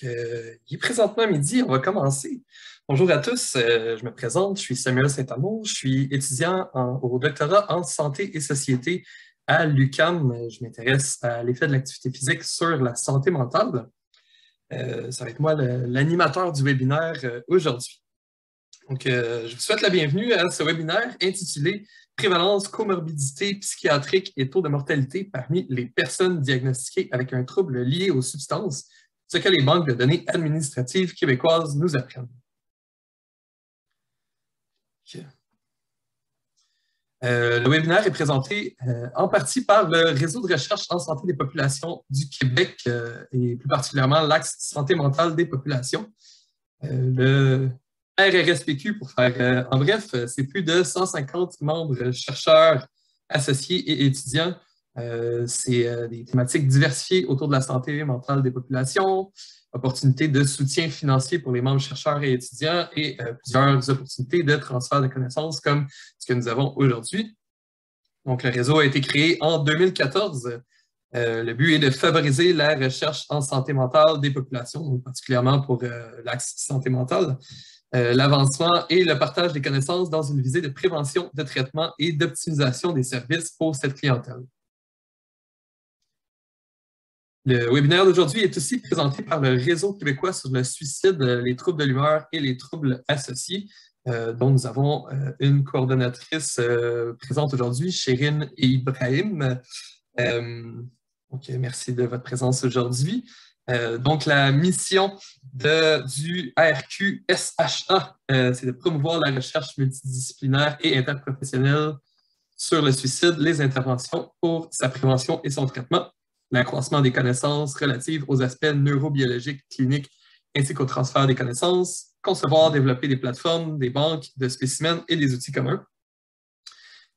Il est présentement midi, on va commencer. Bonjour à tous, je me présente, je suis Samuel Saint-Amour, je suis étudiant au doctorat en santé et société à l'UQAM. Je m'intéresse à l'effet de l'activité physique sur la santé mentale. Ça va être moi l'animateur du webinaire aujourd'hui. Je vous souhaite la bienvenue à ce webinaire intitulé Prévalence, comorbidité psychiatrique et taux de mortalité parmi les personnes diagnostiquées avec un trouble lié aux substances, ce que les banques de données administratives québécoises nous apprennent. Le webinaire est présenté en partie par le Réseau de recherche en santé des populations du Québec et plus particulièrement l'Axe santé mentale des populations. Le RRSPQ, pour faire en bref, c'est plus de 150 membres chercheurs, associés et étudiants. C'est des thématiques diversifiées autour de la santé mentale des populations, opportunités de soutien financier pour les membres chercheurs et étudiants et plusieurs opportunités de transfert de connaissances comme ce que nous avons aujourd'hui. Donc, le réseau a été créé en 2014. Le but est de favoriser la recherche en santé mentale des populations, donc particulièrement pour l'axe santé mentale, l'avancement et le partage des connaissances dans une visée de prévention, de traitement et d'optimisation des services pour cette clientèle. Le webinaire d'aujourd'hui est aussi présenté par le Réseau québécois sur le suicide, les troubles de l'humeur et les troubles associés, dont nous avons une coordonnatrice présente aujourd'hui, Chérine et Ibrahim. Merci de votre présence aujourd'hui. Donc, la mission du RQSHA, c'est de promouvoir la recherche multidisciplinaire et interprofessionnelle sur le suicide, les interventions pour sa prévention et son traitement, l'accroissement des connaissances relatives aux aspects neurobiologiques, cliniques, ainsi qu'au transfert des connaissances, concevoir, développer des plateformes, des banques de spécimens et des outils communs.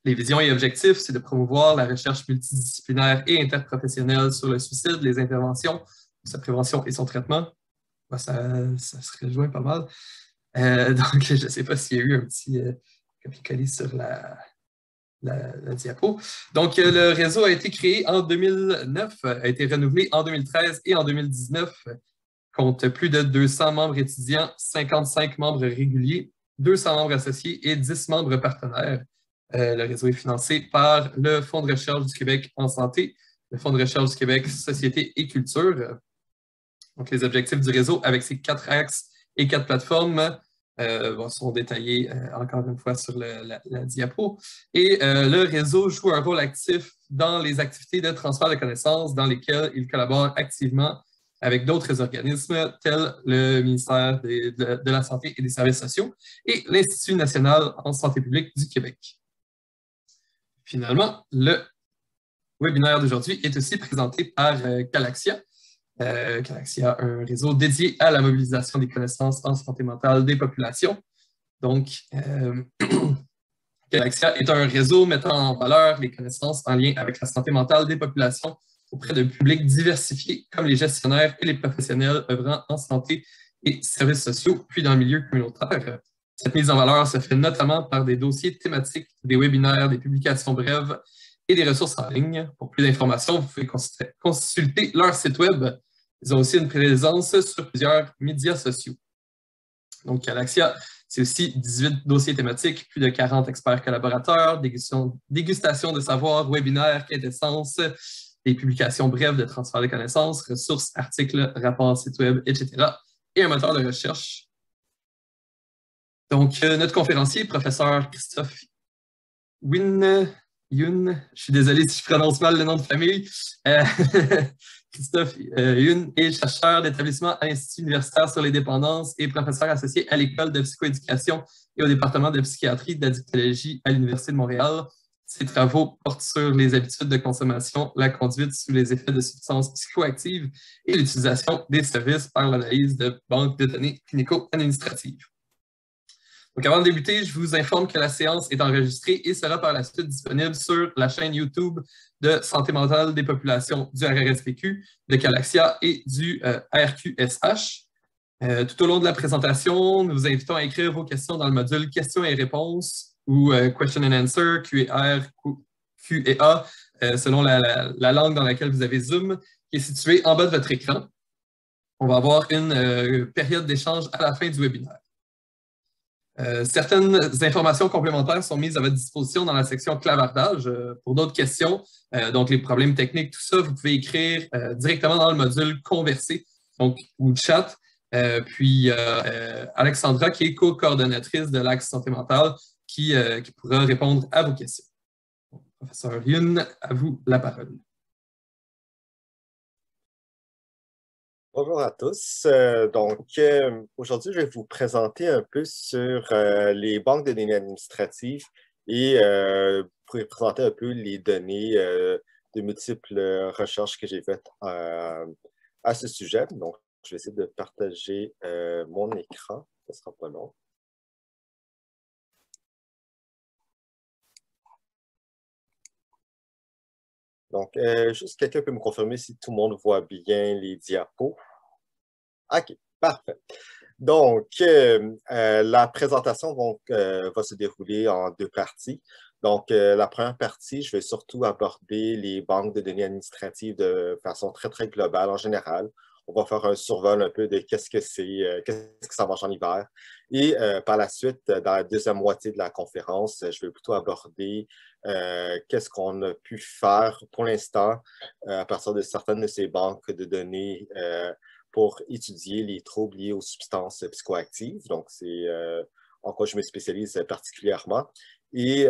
Les visions et objectifs, c'est de promouvoir la recherche multidisciplinaire et interprofessionnelle sur le suicide, les interventions, sa prévention et son traitement. Ça se rejoint pas mal. Donc, je ne sais pas s'il y a eu un petit copier-coller sur la diapo. Donc, le réseau a été créé en 2009, a été renouvelé en 2013 et en 2019, compte plus de 200 membres étudiants, 55 membres réguliers, 200 membres associés et 10 membres partenaires. Le réseau est financé par le Fonds de recherche du Québec en santé, le Fonds de recherche du Québec société et culture. Donc, les objectifs du réseau avec ses 4 axes et 4 plateformes sont détaillés encore une fois sur la diapo. Et le réseau joue un rôle actif dans les activités de transfert de connaissances dans lesquelles il collabore activement avec d'autres organismes tels le ministère de la Santé et des Services sociaux et l'Institut national en santé publique du Québec. Finalement, le webinaire d'aujourd'hui est aussi présenté par Calaxia. Calaxia, un réseau dédié à la mobilisation des connaissances en santé mentale des populations. Donc, Calaxia est un réseau mettant en valeur les connaissances en lien avec la santé mentale des populations auprès d'un public diversifié comme les gestionnaires et les professionnels œuvrant en santé et services sociaux, puis dans le milieu communautaire. Cette mise en valeur se fait notamment par des dossiers thématiques, des webinaires, des publications brèves et des ressources en ligne. Pour plus d'informations, vous pouvez consulter leur site web. Ils ont aussi une présence sur plusieurs médias sociaux. Donc, Calaxia, c'est aussi 18 dossiers thématiques, plus de 40 experts collaborateurs, dégustation de savoir, webinaires, quintessence, des publications brèves de transfert de connaissances, ressources, articles, rapports, sites web, etc. et un moteur de recherche. Donc, notre conférencier, professeur Christophe Yun, je suis désolé si je prononce mal le nom de famille. Christophe Yun est chercheur d'établissement à l'Institut universitaire sur les dépendances et professeur associé à l'École de psychoéducation et au département de psychiatrie d'addictologie à l'Université de Montréal. Ses travaux portent sur les habitudes de consommation, la conduite sous les effets de substances psychoactives et l'utilisation des services par l'analyse de banques de données clinico-administratives. Donc, avant de débuter, je vous informe que la séance est enregistrée et sera par la suite disponible sur la chaîne YouTube de Santé mentale des populations du RRSPQ, de Calaxia et du RQSH. Tout au long de la présentation, nous vous invitons à écrire vos questions dans le module questions et réponses ou question and answer, Q&R, Q&A, selon la langue dans laquelle vous avez Zoom, qui est située en bas de votre écran. On va avoir une période d'échange à la fin du webinaire. Certaines informations complémentaires sont mises à votre disposition dans la section clavardage. Pour d'autres questions, donc les problèmes techniques, tout ça, vous pouvez écrire directement dans le module converser, donc ou chat. Puis Alexandra, qui est co-coordonnatrice de l'Axe santé mentale, qui pourra répondre à vos questions. Donc, professeur Yun, à vous la parole. Bonjour à tous. Aujourd'hui, je vais vous présenter un peu sur les banques de données administratives et vous présenter un peu les données de multiples recherches que j'ai faites à ce sujet. Donc, je vais essayer de partager mon écran. Ce ne sera pas long. Donc, juste quelqu'un peut me confirmer si tout le monde voit bien les diapos. OK, parfait. Donc, la présentation va se dérouler en deux parties. Donc, la première partie, je vais surtout aborder les banques de données administratives de façon très, très globale en général. On va faire un survol un peu de qu'est-ce que c'est, qu'est-ce que ça marche en hiver. Et par la suite, dans la deuxième moitié de la conférence, je vais plutôt aborder qu'est-ce qu'on a pu faire pour l'instant à partir de certaines de ces banques de données pour étudier les troubles liés aux substances psychoactives. Donc, c'est en quoi je me spécialise particulièrement. Et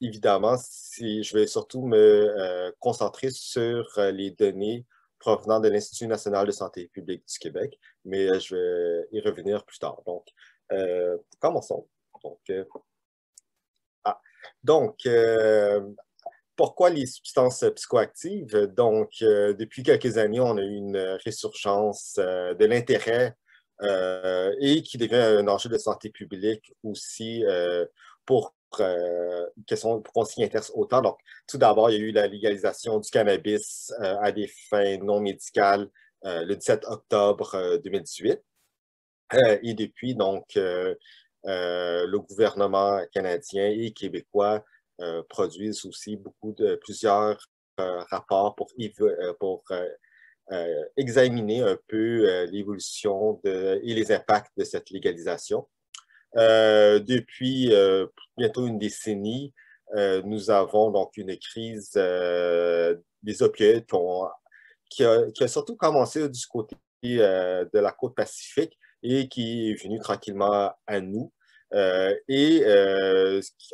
évidemment, je vais surtout me concentrer sur les données provenant de l'Institut national de santé publique du Québec, mais je vais y revenir plus tard. Donc, commençons. Donc, pourquoi les substances psychoactives? Donc, depuis quelques années, on a eu une résurgence de l'intérêt et qui devient un enjeu de santé publique aussi pour qu'on s'y intéresse autant. Donc, tout d'abord, il y a eu la légalisation du cannabis à des fins non médicales le 17 octobre 2018. Et depuis, donc, le gouvernement canadien et québécois produisent aussi plusieurs rapports pour examiner un peu l'évolution et les impacts de cette légalisation. Depuis bientôt une décennie, nous avons donc une crise des opioïdes qui a surtout commencé du côté de la côte Pacifique et qui est venue tranquillement à nous.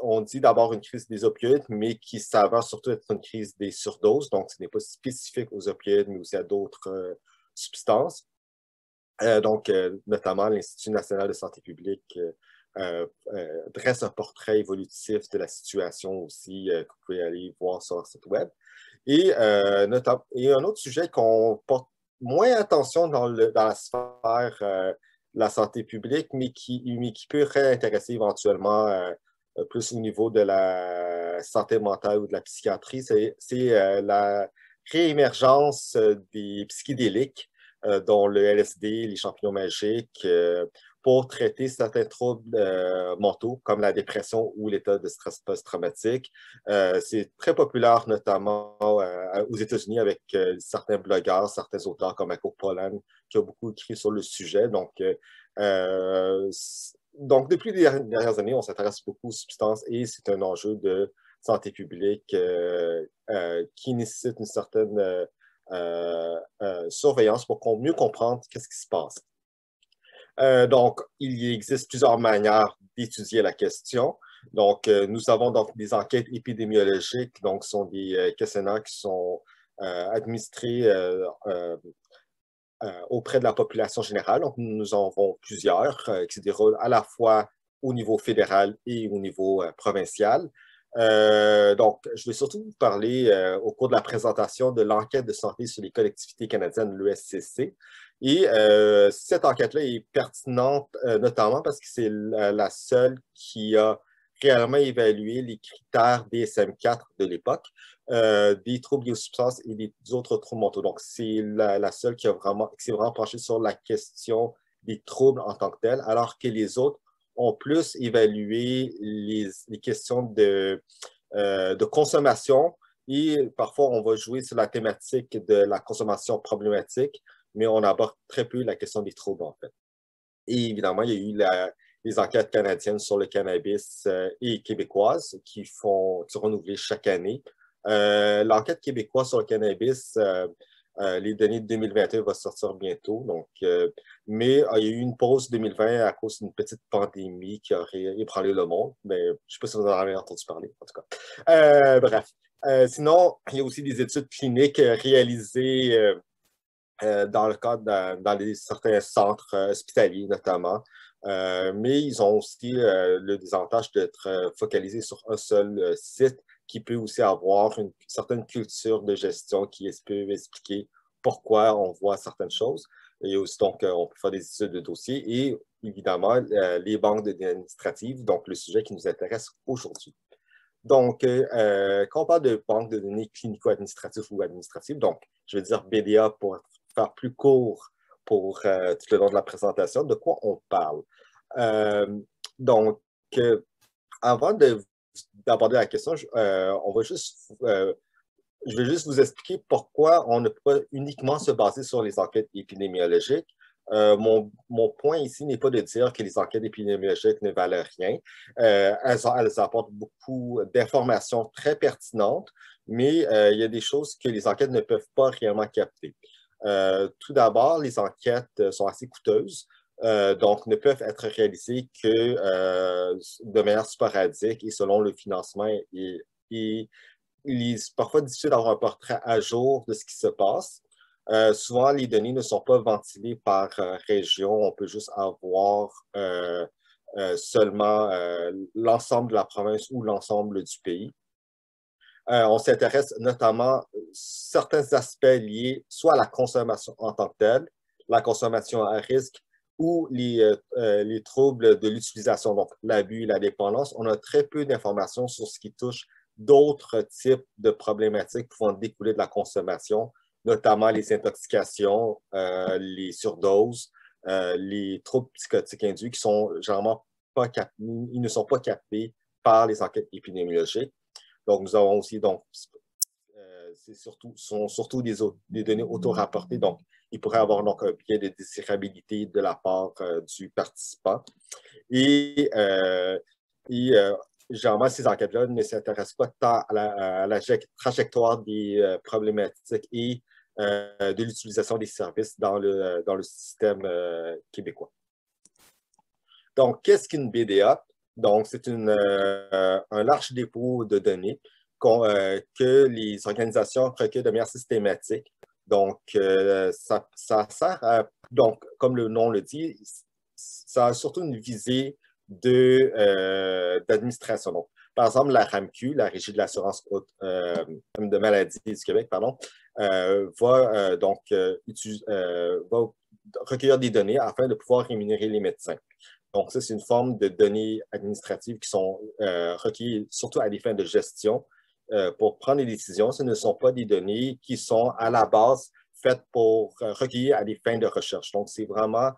On dit d'abord une crise des opioïdes, mais qui s'avère surtout être une crise des surdoses. Donc, ce n'est pas spécifique aux opioïdes, mais aussi à d'autres substances. Notamment, l'Institut national de santé publique dresse un portrait évolutif de la situation aussi que vous pouvez aller voir sur leur site web. Et un autre sujet qu'on porte moins attention dans la sphère de la santé publique, mais qui peut réintéresser éventuellement plus au niveau de la santé mentale ou de la psychiatrie, c'est la réémergence des psychédéliques, dont le LSD, les champignons magiques, pour traiter certains troubles mentaux comme la dépression ou l'état de stress post-traumatique. C'est très populaire, notamment aux États-Unis, avec certains blogueurs, certains auteurs comme Marco Pollan, qui a beaucoup écrit sur le sujet. Donc, depuis les dernières années, on s'intéresse beaucoup aux substances et c'est un enjeu de santé publique qui nécessite une certaine surveillance pour mieux comprendre qu'est-ce qui se passe. Donc, il existe plusieurs manières d'étudier la question. Donc, nous avons donc des enquêtes épidémiologiques, donc ce sont des questionnaires qui sont administrés auprès de la population générale. Donc, nous en avons plusieurs qui se déroulent à la fois au niveau fédéral et au niveau provincial. Donc, je vais surtout vous parler au cours de la présentation de l'enquête de santé sur les collectivités canadiennes, l'ESCC. Et cette enquête-là est pertinente notamment parce que c'est la seule qui a réellement évalué les critères DSM-4 de l'époque, des troubles liés aux substances et des autres troubles mentaux. Donc, c'est la seule qui s'est vraiment penchée sur la question des troubles en tant que tels, alors que les autres ont plus évalué les questions de consommation et parfois on va jouer sur la thématique de la consommation problématique mais on aborde très peu la question des troubles, en fait. Et évidemment, il y a eu les enquêtes canadiennes sur le cannabis et québécoises qui sont renouvelées chaque année. L'enquête québécoise sur le cannabis, les données de 2021 vont sortir bientôt. Donc, mais il y a eu une pause 2020 à cause d'une petite pandémie qui aurait ébranlé le monde. Mais je ne sais pas si vous en avez entendu parler, en tout cas. Bref. Sinon, il y a aussi des études cliniques réalisées dans le cadre dans certains centres hospitaliers notamment. Mais ils ont aussi le désavantage d'être focalisés sur un seul site qui peut aussi avoir une certaine culture de gestion qui peut expliquer pourquoi on voit certaines choses. Et aussi, donc, on peut faire des études de dossier et évidemment, les banques de données administratives, donc le sujet qui nous intéresse aujourd'hui. Donc, quand on parle de banque de données clinico-administratives ou administratives, donc, je vais dire BDA pour faire plus court pour tout le long de la présentation, de quoi on parle. Donc, avant d'aborder la question, je vais juste vous expliquer pourquoi on ne peut pas uniquement se baser sur les enquêtes épidémiologiques. Mon point ici n'est pas de dire que les enquêtes épidémiologiques ne valent rien. Elles apportent beaucoup d'informations très pertinentes, mais il y a des choses que les enquêtes ne peuvent pas réellement capter. Tout d'abord, les enquêtes sont assez coûteuses, donc ne peuvent être réalisées que de manière sporadique et selon le financement. Il est parfois difficile d'avoir un portrait à jour de ce qui se passe. Souvent, les données ne sont pas ventilées par région. On peut juste avoir seulement l'ensemble de la province ou l'ensemble du pays. On s'intéresse notamment à certains aspects liés soit à la consommation en tant que telle, la consommation à risque ou les troubles de l'utilisation, donc l'abus et la dépendance. On a très peu d'informations sur ce qui touche d'autres types de problématiques pouvant découler de la consommation, notamment les intoxications, les surdoses, les troubles psychotiques induits qui sont généralement pas captés, ils ne sont pas captés par les enquêtes épidémiologiques. Donc, nous avons aussi, donc, sont surtout des données auto-rapportées, donc il pourrait avoir donc un biais de désirabilité de la part du participant. Et généralement, ces enquêtes-là ne s'intéressent pas tant à la trajectoire des problématiques et de l'utilisation des services dans le système québécois. Donc, qu'est-ce qu'une BDA? Donc, c'est un large dépôt de données que les organisations recueillent de manière systématique. Donc, ça sert à, donc, comme le nom le dit, ça a surtout une visée d'administration. Donc, par exemple, la RAMQ, la Régie de l'assurance de maladie du Québec, pardon, va recueillir des données afin de pouvoir rémunérer les médecins. Donc, ça, c'est une forme de données administratives qui sont recueillies surtout à des fins de gestion pour prendre des décisions. Ce ne sont pas des données qui sont à la base faites pour recueillir à des fins de recherche. Donc, c'est vraiment,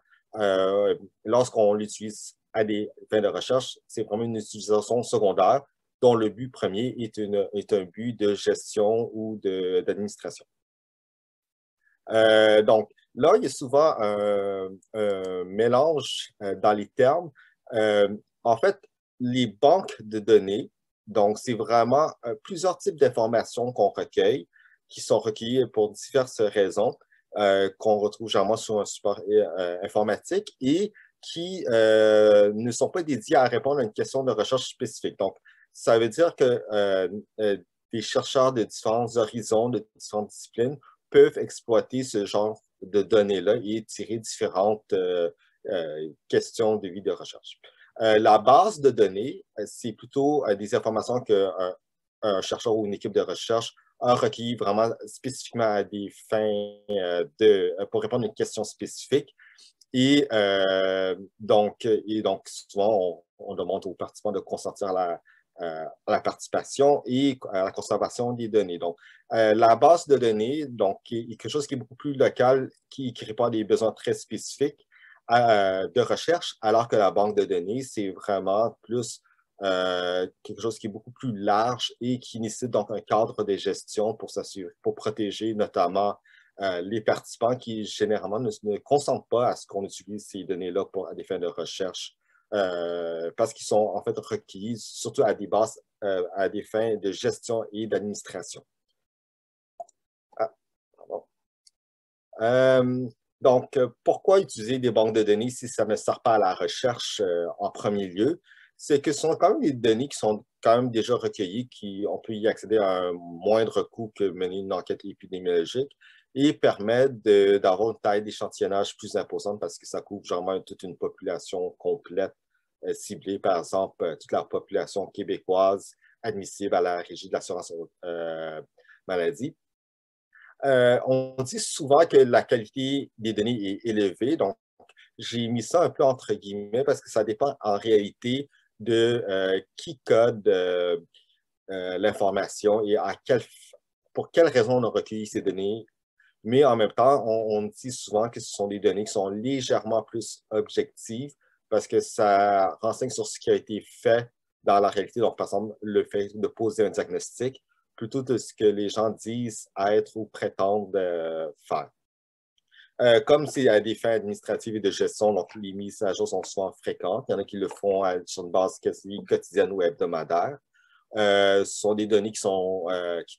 lorsqu'on l'utilise à des fins de recherche, c'est vraiment une utilisation secondaire dont le but premier est un but de gestion ou d'administration. Donc, là, il y a souvent un mélange dans les termes. En fait, les banques de données, donc c'est vraiment plusieurs types d'informations qu'on recueille, qui sont recueillies pour diverses raisons, qu'on retrouve généralement sur un support informatique et qui ne sont pas dédiés à répondre à une question de recherche spécifique. Donc, ça veut dire que des chercheurs de différents horizons, de différentes disciplines, peuvent exploiter ce genre de données-là et tirer différentes questions de vie de recherche. La base de données, c'est plutôt des informations qu'un chercheur ou une équipe de recherche a recueillies vraiment spécifiquement à des fins pour répondre à une question spécifique. Et donc, souvent, on demande aux participants de consentir à la participation et à la conservation des données. Donc, la base de données, donc, est quelque chose qui est beaucoup plus local, qui répond à des besoins très spécifiques de recherche, alors que la banque de données, c'est vraiment plus quelque chose qui est beaucoup plus large et qui nécessite donc un cadre de gestion pour protéger notamment les participants qui généralement ne consentent pas à ce qu'on utilise ces données-là à des fins de recherche parce qu'ils sont en fait requis surtout à des bases, à des fins de gestion et d'administration. Ah, pardon. Donc, pourquoi utiliser des banques de données si ça ne sert pas à la recherche en premier lieu? C'est que ce sont quand même des données qui sont quand même déjà recueillies, on peut y accéder à un moindre coût que mener une enquête épidémiologique et permettent d'avoir une taille d'échantillonnage plus imposante parce que ça couvre généralement toute une population complète ciblée, par exemple, toute la population québécoise admissible à la Régie de l'assurance maladie. On dit souvent que la qualité des données est élevée, donc j'ai mis ça un peu entre guillemets parce que ça dépend en réalité de qui code l'information et pour quelles raisons on a recueilli ces données. Mais en même temps, on dit souvent que ce sont des données qui sont légèrement plus objectives parce que ça renseigne sur ce qui a été fait dans la réalité. Donc, par exemple, le fait de poser un diagnostic plutôt que ce que les gens disent être ou prétendent faire. Comme c'est à des fins administratives et de gestion, donc les mises à jour sont souvent fréquentes. Il y en a qui le font sur une base quotidienne ou hebdomadaire. Ce sont des données qui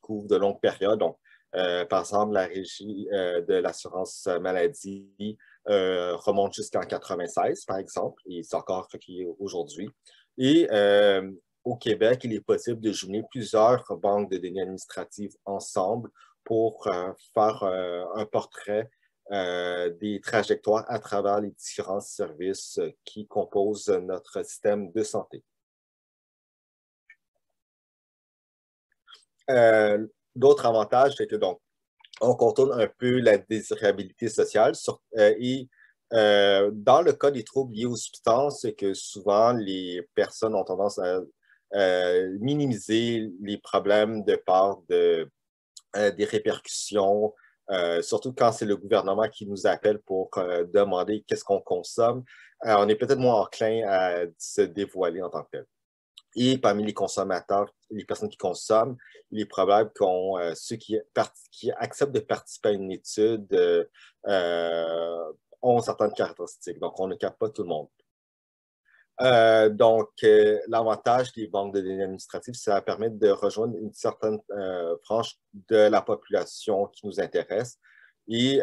couvrent de longues périodes. Donc, par exemple, la Régie de l'assurance maladie remonte jusqu'en 96, par exemple, et c'est encore recueilli aujourd'hui. Et au Québec, il est possible de jumeler plusieurs banques de données administratives ensemble pour faire un portrait des trajectoires à travers les différents services qui composent notre système de santé. D'autres avantages, c'est que donc, on contourne un peu la désirabilité sociale et dans le cas des troubles liés aux substances, c'est que souvent les personnes ont tendance à minimiser les problèmes de part des répercussions, surtout quand c'est le gouvernement qui nous appelle pour demander qu'est-ce qu'on consomme. On est peut-être moins enclin à se dévoiler en tant que tel. Et parmi les consommateurs, les personnes qui consomment, il est probable qu'on ceux qui acceptent de participer à une étude ont certaines caractéristiques. Donc, on ne capte pas tout le monde. L'avantage des banques de données administratives, ça permet de rejoindre une certaine branche de la population qui nous intéresse et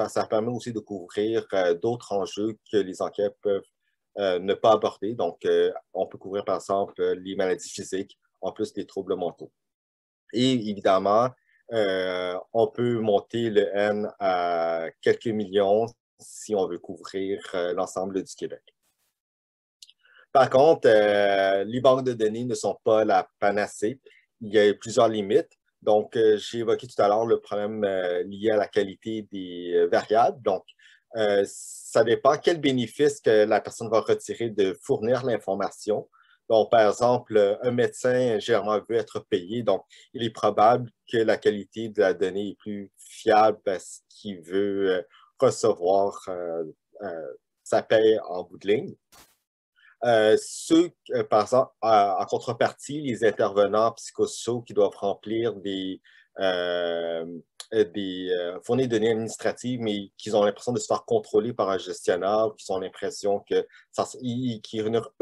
ça permet aussi de couvrir d'autres enjeux que les enquêtes peuvent ne pas aborder. Donc, on peut couvrir, par exemple, les maladies physiques en plus des troubles mentaux. Et évidemment, on peut monter le N à quelques millions si on veut couvrir l'ensemble du Québec. Par contre, les banques de données ne sont pas la panacée. Il y a plusieurs limites. Donc, j'ai évoqué tout à l'heure le problème lié à la qualité des variables. Donc, ça dépend quel bénéfice que la personne va retirer de fournir l'information. Donc, par exemple, un médecin généralement veut être payé. Donc, il est probable que la qualité de la donnée est plus fiable parce qu'il veut recevoir sa paie en bout de ligne. Par exemple, en contrepartie, les intervenants psychosociaux qui doivent remplir fournir des données administratives, mais qui ont l'impression de se faire contrôler par un gestionnaire, qui ont l'impression que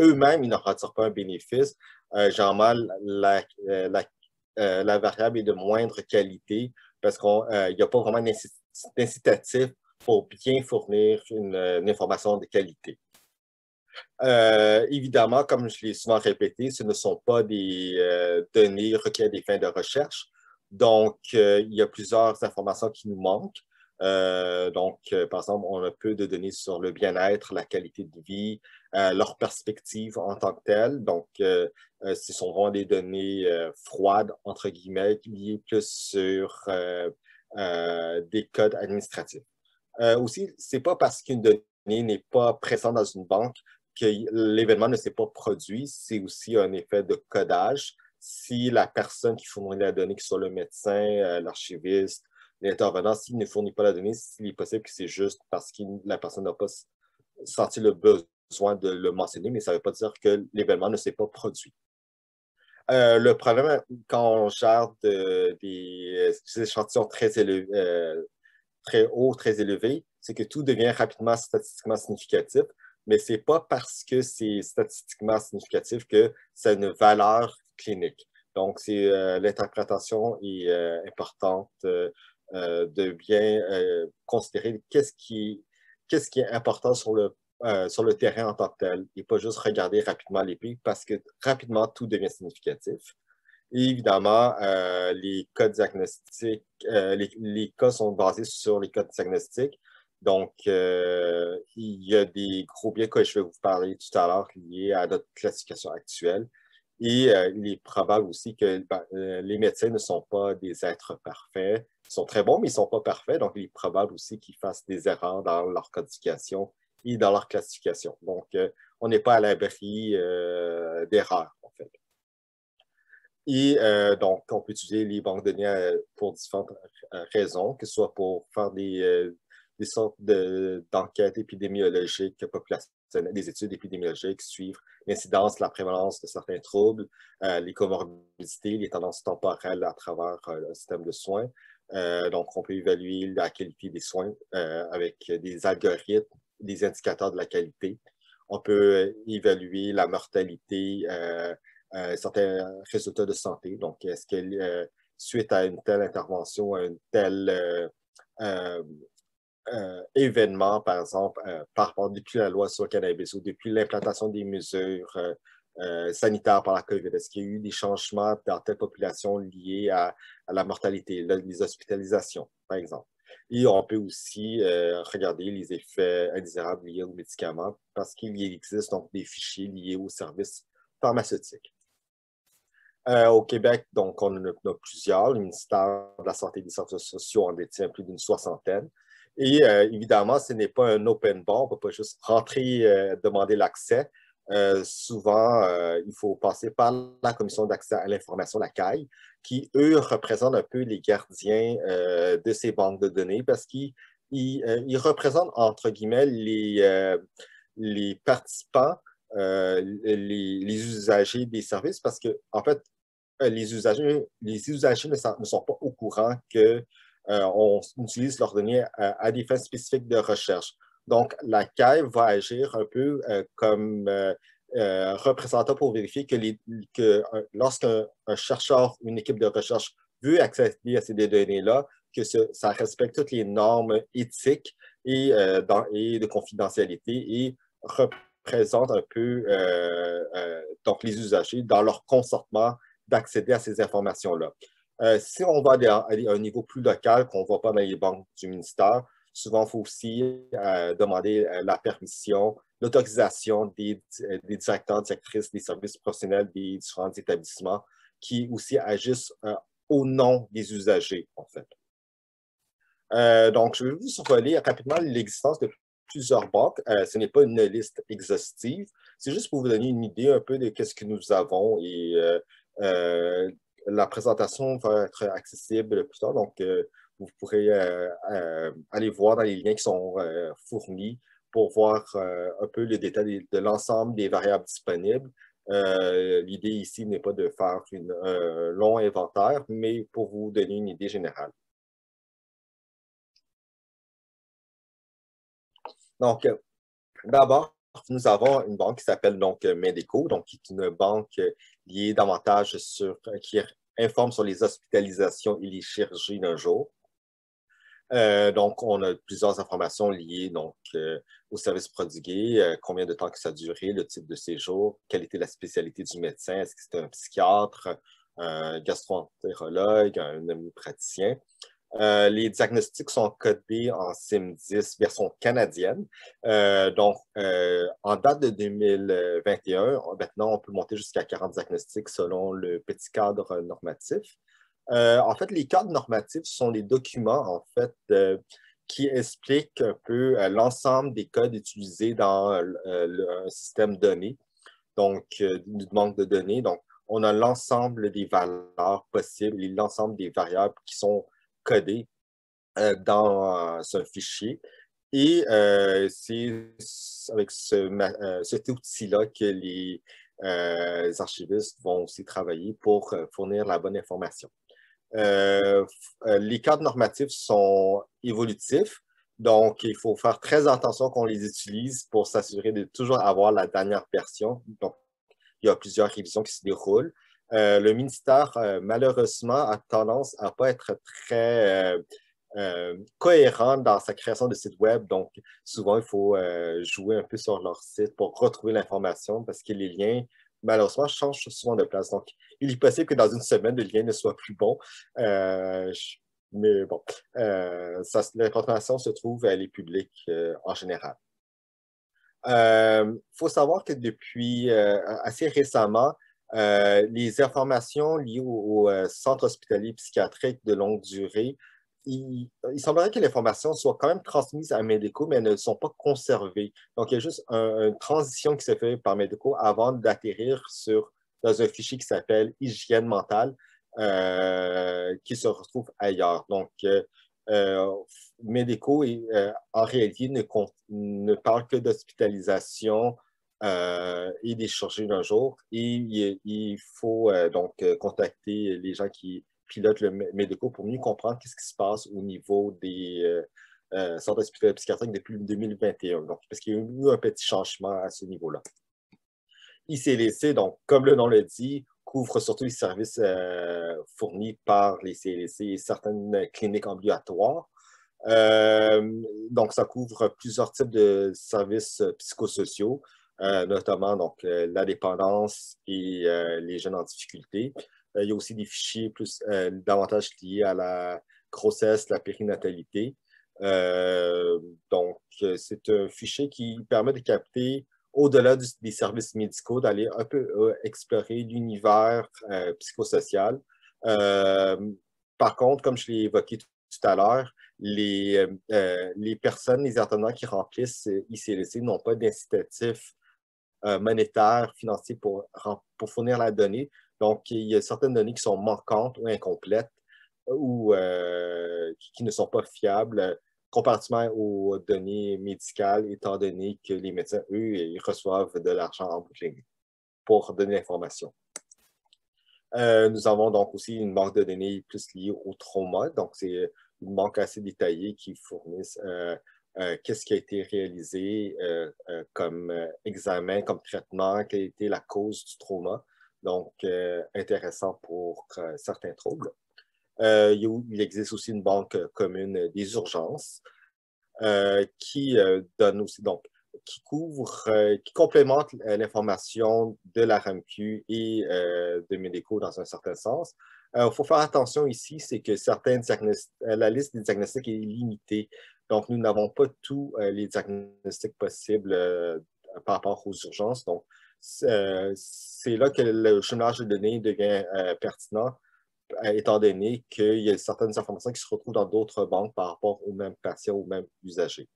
eux-mêmes, ils ne retirent pas un bénéfice. Généralement, la variable est de moindre qualité parce qu'il n'y a pas vraiment d'incitatif pour bien fournir une information de qualité. Évidemment, comme je l'ai souvent répété, ce ne sont pas des données requises à des fins de recherche. Donc, il y a plusieurs informations qui nous manquent. Par exemple, on a peu de données sur le bien-être, la qualité de vie, leur perspective en tant que telle. Donc, ce sont vraiment des données froides, entre guillemets, liées plus sur des codes administratifs. Aussi, ce n'est pas parce qu'une donnée n'est pas présente dans une banque que l'événement ne s'est pas produit, c'est aussi un effet de codage. Si la personne qui fournit la donnée, que ce soit le médecin, l'archiviste, l'intervenant, s'il ne fournit pas la donnée, il est possible que c'est juste parce que la personne n'a pas senti le besoin de le mentionner, mais ça ne veut pas dire que l'événement ne s'est pas produit. Le problème, quand on gère des échantillons très élevés, très haut, très élevé, c'est que tout devient rapidement statistiquement significatif, mais ce n'est pas parce que c'est statistiquement significatif que ça a une valeur clinique. Donc, l'interprétation est importante de bien considérer qu'est-ce qui est important sur le terrain en tant que tel, et pas juste regarder rapidement les pics, parce que rapidement, tout devient significatif. Et évidemment, les cas diagnostiques, les cas sont basés sur les cas diagnostiques. Donc, il y a des gros biais que je vais vous parler tout à l'heure liés à notre classification actuelle. Et il est probable aussi que les médecins ne sont pas des êtres parfaits. Ils sont très bons, mais ils ne sont pas parfaits. Donc, il est probable aussi qu'ils fassent des erreurs dans leur codification et dans leur classification. Donc, on n'est pas à l'abri d'erreurs, en fait. Et donc, on peut utiliser les banques de données pour différentes raisons, que ce soit pour faire des sortes d'enquêtes épidémiologiques populationnelles, des études épidémiologiques, suivre l'incidence, la prévalence de certains troubles, les comorbidités, les tendances temporelles à travers le système de soins. Donc, on peut évaluer la qualité des soins avec des algorithmes, des indicateurs de la qualité. On peut évaluer la mortalité, certains résultats de santé. Donc, est-ce que suite à une telle intervention, à un tel événement, par exemple, par rapport depuis la loi sur le cannabis ou depuis l'implantation des mesures sanitaires par la COVID, est-ce qu'il y a eu des changements dans telle population liés à la mortalité, les hospitalisations, par exemple? Et on peut aussi regarder les effets indésirables liés aux médicaments parce qu'il existe donc des fichiers liés aux services pharmaceutiques. Au Québec, donc, on en a plusieurs. Le ministère de la Santé et des Services sociaux en détient plus d'une soixantaine. Et évidemment, ce n'est pas un open bar. On ne peut pas juste rentrer, demander l'accès. Souvent, il faut passer par la Commission d'accès à l'information, la CAI, qui, eux, représentent un peu les gardiens de ces banques de données parce qu'ils représentent, entre guillemets, les participants, les usagers des services parce que, en fait, les usagers ne sont pas au courant qu'on utilise leurs données à des fins spécifiques de recherche. Donc, la CAI va agir un peu comme représentant pour vérifier que lorsqu'un chercheur, une équipe de recherche veut accéder à ces données-là, que ça respecte toutes les normes éthiques et de confidentialité et représente un peu donc les usagers dans leur consentement d'accéder à ces informations-là. Si on va à un niveau plus local, qu'on ne va pas dans les banques du ministère, souvent, il faut aussi demander la permission, l'autorisation des directeurs, directrices des services professionnels des différents établissements qui aussi agissent au nom des usagers, en fait. Donc, je vais vous survoler rapidement l'existence de plusieurs banques. Ce n'est pas une liste exhaustive, c'est juste pour vous donner une idée un peu de ce que nous avons et la présentation va être accessible plus tard, donc vous pourrez aller voir dans les liens qui sont fournis pour voir un peu le détail de l'ensemble des variables disponibles. L'idée ici n'est pas de faire un long inventaire, mais pour vous donner une idée générale. Donc, d'abord, nous avons une banque qui s'appelle donc Medeco, donc qui est une banque liée davantage qui informe sur les hospitalisations et les chirurgies d'un jour. Donc, on a plusieurs informations liées donc, au service prodigué, combien de temps que ça a duré, le type de séjour, quelle était la spécialité du médecin, est-ce que c'était un psychiatre, un gastro-entérologue, un homéopraticien. Les diagnostics sont codés en CIM-10 version canadienne. Donc, en date de 2021, maintenant, on peut monter jusqu'à 40 diagnostics selon le petit cadre normatif. En fait, les cadres normatifs sont les documents, en fait, qui expliquent un peu l'ensemble des codes utilisés dans un système donné, donc une banque de données. Donc, on a l'ensemble des valeurs possibles et l'ensemble des variables qui sont codées dans ce fichier. Et c'est avec cet outil-là que les archivistes vont aussi travailler pour fournir la bonne information. Les cadres normatifs sont évolutifs, donc il faut faire très attention qu'on les utilise pour s'assurer de toujours avoir la dernière version. Donc, il y a plusieurs révisions qui se déroulent. Le ministère, malheureusement, a tendance à ne pas être très cohérent dans sa création de sites web. Donc, souvent, il faut jouer un peu sur leur site pour retrouver l'information parce que les liens, malheureusement, changent souvent de place. Donc, il est possible que dans une semaine, le lien ne soit plus bon. Mais bon, l'information se trouve, elle est publique en général. Il faut savoir que depuis assez récemment, les informations liées au centre hospitalier psychiatrique de longue durée, il semblerait que l'information soit quand même transmise à Medico, mais elles ne sont pas conservées. Donc, il y a juste une transition qui se fait par Medico avant d'atterrir dans un fichier qui s'appelle hygiène mentale, qui se retrouve ailleurs. Donc, Medico, en réalité, ne parle que d'hospitalisation et des chirurgies d'un jour. Et il faut donc contacter les gens qui pilotent le Medico pour mieux comprendre ce qui se passe au niveau des centres hospitaliers psychiatriques depuis 2021. Donc, parce qu'il y a eu un petit changement à ce niveau-là. ICLC, donc, comme le nom le dit, couvre surtout les services fournis par les CLC et certaines cliniques ambulatoires. Donc, ça couvre plusieurs types de services psychosociaux, notamment donc, la dépendance et les jeunes en difficulté. Il y a aussi des fichiers davantage liés à la grossesse, la périnatalité. Donc, c'est un fichier qui permet de capter au-delà des services médicaux, d'aller un peu explorer l'univers psychosocial. Par contre, comme je l'ai évoqué tout à l'heure, les personnes, les intervenants qui remplissent ICLC n'ont pas d'incitatif monétaire, financier pour fournir la donnée. Donc, il y a certaines données qui sont manquantes ou incomplètes ou qui ne sont pas fiables comparativement aux données médicales, étant donné que les médecins, eux, ils reçoivent de l'argent en boucle pour donner l'information. Nous avons donc aussi une banque de données plus liée au trauma. Donc, c'est une banque assez détaillée qui fournissent qu'est-ce qui a été réalisé comme examen, comme traitement, quelle a été la cause du trauma. Donc, intéressant pour certains troubles. Il existe aussi une banque commune des urgences qui donne aussi, donc, qui couvre, qui complémente l'information de la RAMQ et de Medico dans un certain sens. Il faut faire attention ici, c'est que la liste des diagnostics est limitée. Donc, nous n'avons pas tous les diagnostics possibles par rapport aux urgences. Donc, c'est là que le jumelage de données devient pertinent, étant donné qu'il y a certaines informations qui se retrouvent dans d'autres banques par rapport aux mêmes patients, aux mêmes usagers.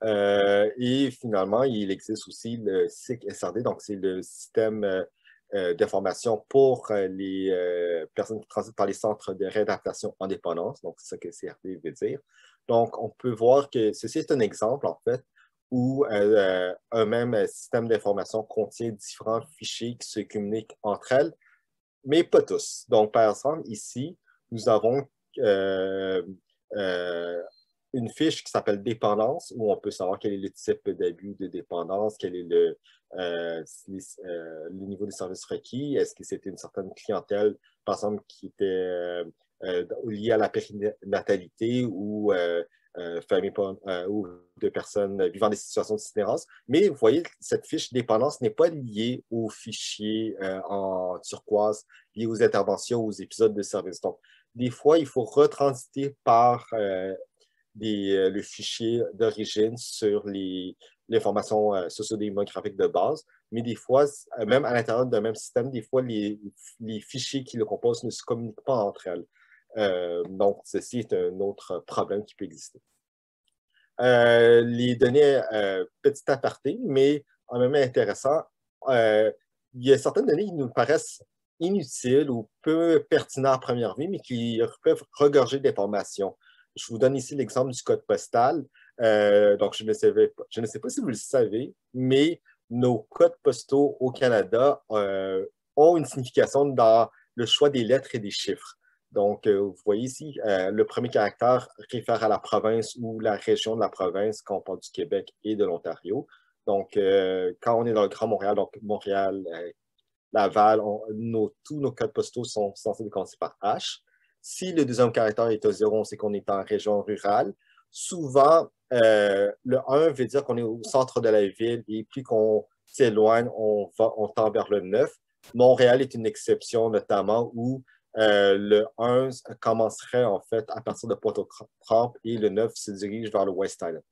Et finalement, il existe aussi le SIC-SRD, donc c'est le système d'information pour les personnes qui transitent par les centres de réadaptation en dépendance, donc c'est ça que CRD veut dire. Donc, on peut voir que ceci est un exemple, en fait, où un même système d'information contient différents fichiers qui se communiquent entre elles, mais pas tous. Donc, par exemple, ici, nous avons une fiche qui s'appelle dépendance, où on peut savoir quel est le type d'abus de dépendance, quel est le niveau des services requis, est-ce que c'était une certaine clientèle, par exemple, qui était liée à la périnatalité ou famille ou de personnes vivant des situations d'itinérance. Mais vous voyez, cette fiche dépendance n'est pas liée aux fichiers en turquoise, liés aux interventions, aux épisodes de service. Donc, des fois, il faut retransiter par le fichier d'origine sur l'information sociodémographique de base. Mais des fois, même à l'intérieur d'un même système, des fois, les fichiers qui le composent ne se communiquent pas entre elles. Donc, ceci est un autre problème qui peut exister. Les données, petit aparté, mais en même temps intéressant, il y a certaines données qui nous paraissent inutiles ou peu pertinentes à première vue, mais qui peuvent regorger d'informations. Je vous donne ici l'exemple du code postal. Donc, je ne sais pas si vous le savez, mais nos codes postaux au Canada ont une signification dans le choix des lettres et des chiffres. Donc, vous voyez ici, le premier caractère réfère à la province ou la région de la province quand on parle du Québec et de l'Ontario. Donc, quand on est dans le Grand Montréal, donc Montréal, Laval, tous nos codes postaux sont censés commencer par H. Si le deuxième caractère est un 0, on sait qu'on est en région rurale. Souvent, le 1 veut dire qu'on est au centre de la ville et plus qu'on s'éloigne, on tend vers le 9. Montréal est une exception, notamment où le 1 commencerait en fait à partir de Pointe-aux-Trembles et le 9 se dirige vers le West Island.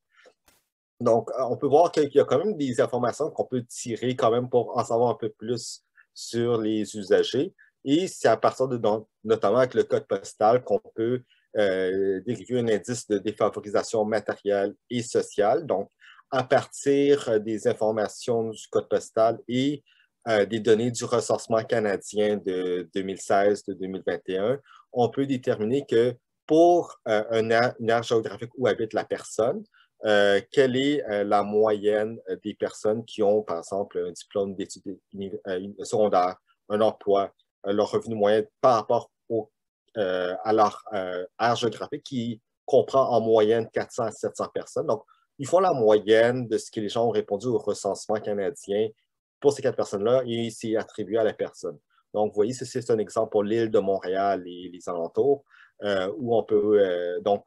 Donc, on peut voir qu'il y a quand même des informations qu'on peut tirer quand même pour en savoir un peu plus sur les usagers. Et c'est à partir de, notamment avec le code postal, qu'on peut dériver un indice de défavorisation matérielle et sociale. Donc, à partir des informations du code postal et des données du recensement canadien de 2016, de 2021, on peut déterminer que pour une aire géographique où habite la personne, quelle est la moyenne des personnes qui ont, par exemple, un diplôme d'études secondaires, un emploi, leur revenu moyen par rapport à leur aire géographique qui comprend en moyenne 400 à 700 personnes. Donc, ils font la moyenne de ce que les gens ont répondu au recensement canadien pour ces 4 personnes-là et c'est attribué à la personne. Donc, vous voyez, c'est un exemple pour l'île de Montréal et les alentours, où on peut, donc,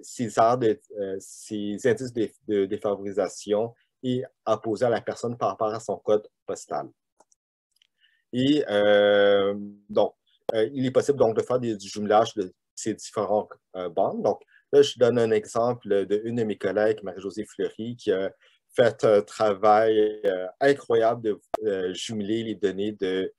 ces indices de défavorisation et apposés à la personne par rapport à son code postal. Et donc, il est possible donc de faire du jumelage de ces différentes bandes. Donc, là, je donne un exemple d'une de mes collègues, Marie-Josée Fleury, qui a fait un travail incroyable de jumeler les données de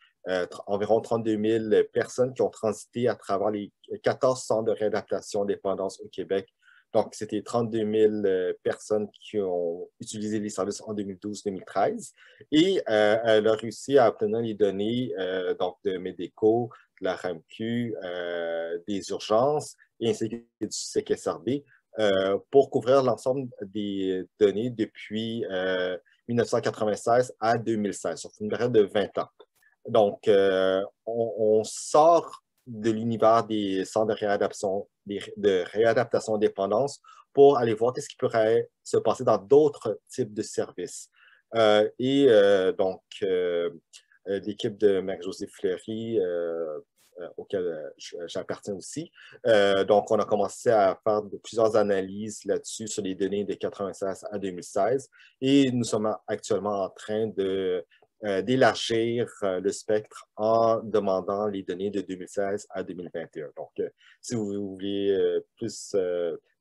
environ 32 000 personnes qui ont transité à travers les 14 centres de réadaptation dépendance au Québec. Donc, c'était 32 000 personnes qui ont utilisé les services en 2012-2013. Et elle a réussi à obtenir les données donc de Médéco, de la RAMQ, des urgences, et ainsi que du CQSRD, pour couvrir l'ensemble des données depuis 1996 à 2016, sur une période de 20 ans. Donc, on sort de l'univers des centres de réadaptation dépendance pour aller voir qu'est-ce qui pourrait se passer dans d'autres types de services. Donc, l'équipe de Marie-Josée Fleury, auquel j'appartiens aussi. Donc, on a commencé à faire plusieurs analyses là-dessus sur les données de 1996 à 2016 et nous sommes actuellement en train d'élargir le spectre en demandant les données de 2016 à 2021. Donc, si vous voulez plus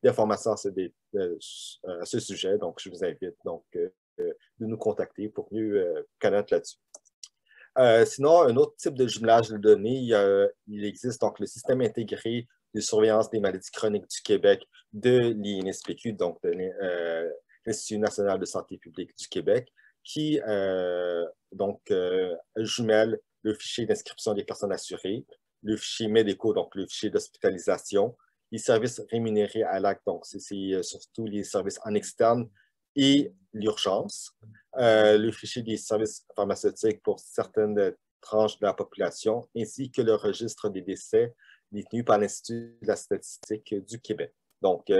d'informations à ce sujet, donc je vous invite donc de nous contacter pour mieux connaître là-dessus. Sinon, un autre type de jumelage de données, il existe donc le système intégré de surveillance des maladies chroniques du Québec de l'INSPQ, donc de l'Institut national de santé publique du Québec, qui jumelle le fichier d'inscription des personnes assurées, le fichier médicaux, donc le fichier d'hospitalisation, les services rémunérés à l'acte, donc c'est surtout les services en externe et l'urgence, le fichier des services pharmaceutiques pour certaines tranches de la population, ainsi que le registre des décès détenu par l'Institut de la statistique du Québec. Donc,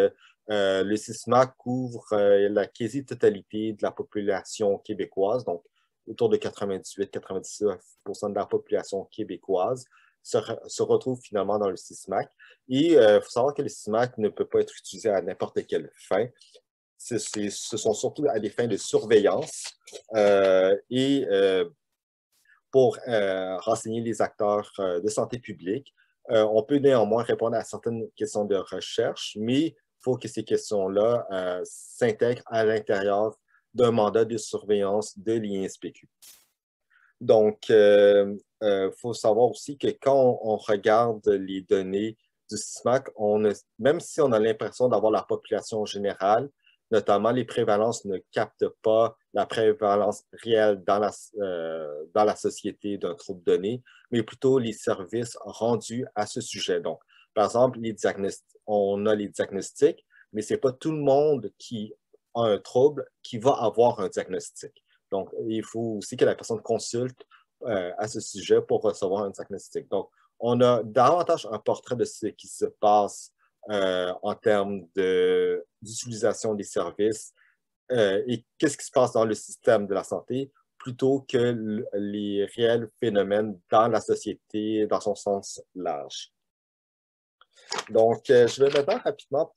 le CISMA couvre la quasi-totalité de la population québécoise, donc autour de 98-99% de la population québécoise se retrouve finalement dans le CISMAC. Et il faut savoir que le CISMAC ne peut pas être utilisé à n'importe quelle fin. Ce sont surtout à des fins de surveillance et pour renseigner les acteurs de santé publique. On peut néanmoins répondre à certaines questions de recherche, mais il faut que ces questions-là s'intègrent à l'intérieur d'un mandat de surveillance de l'INSPQ. Donc, faut savoir aussi que quand on regarde les données du CISMAC, même si on a l'impression d'avoir la population générale, notamment les prévalences ne captent pas la prévalence réelle dans la société d'un trouble donné, mais plutôt les services rendus à ce sujet. Donc, par exemple, on a les diagnostics, mais ce n'est pas tout le monde qui a un trouble qui va avoir un diagnostic. Donc, il faut aussi que la personne consulte à ce sujet pour recevoir un diagnostic. Donc, on a davantage un portrait de ce qui se passe en termes d'utilisation des services et qu'est-ce qui se passe dans le système de la santé, plutôt que les réels phénomènes dans la société dans son sens large. Donc, je vais maintenant rapidement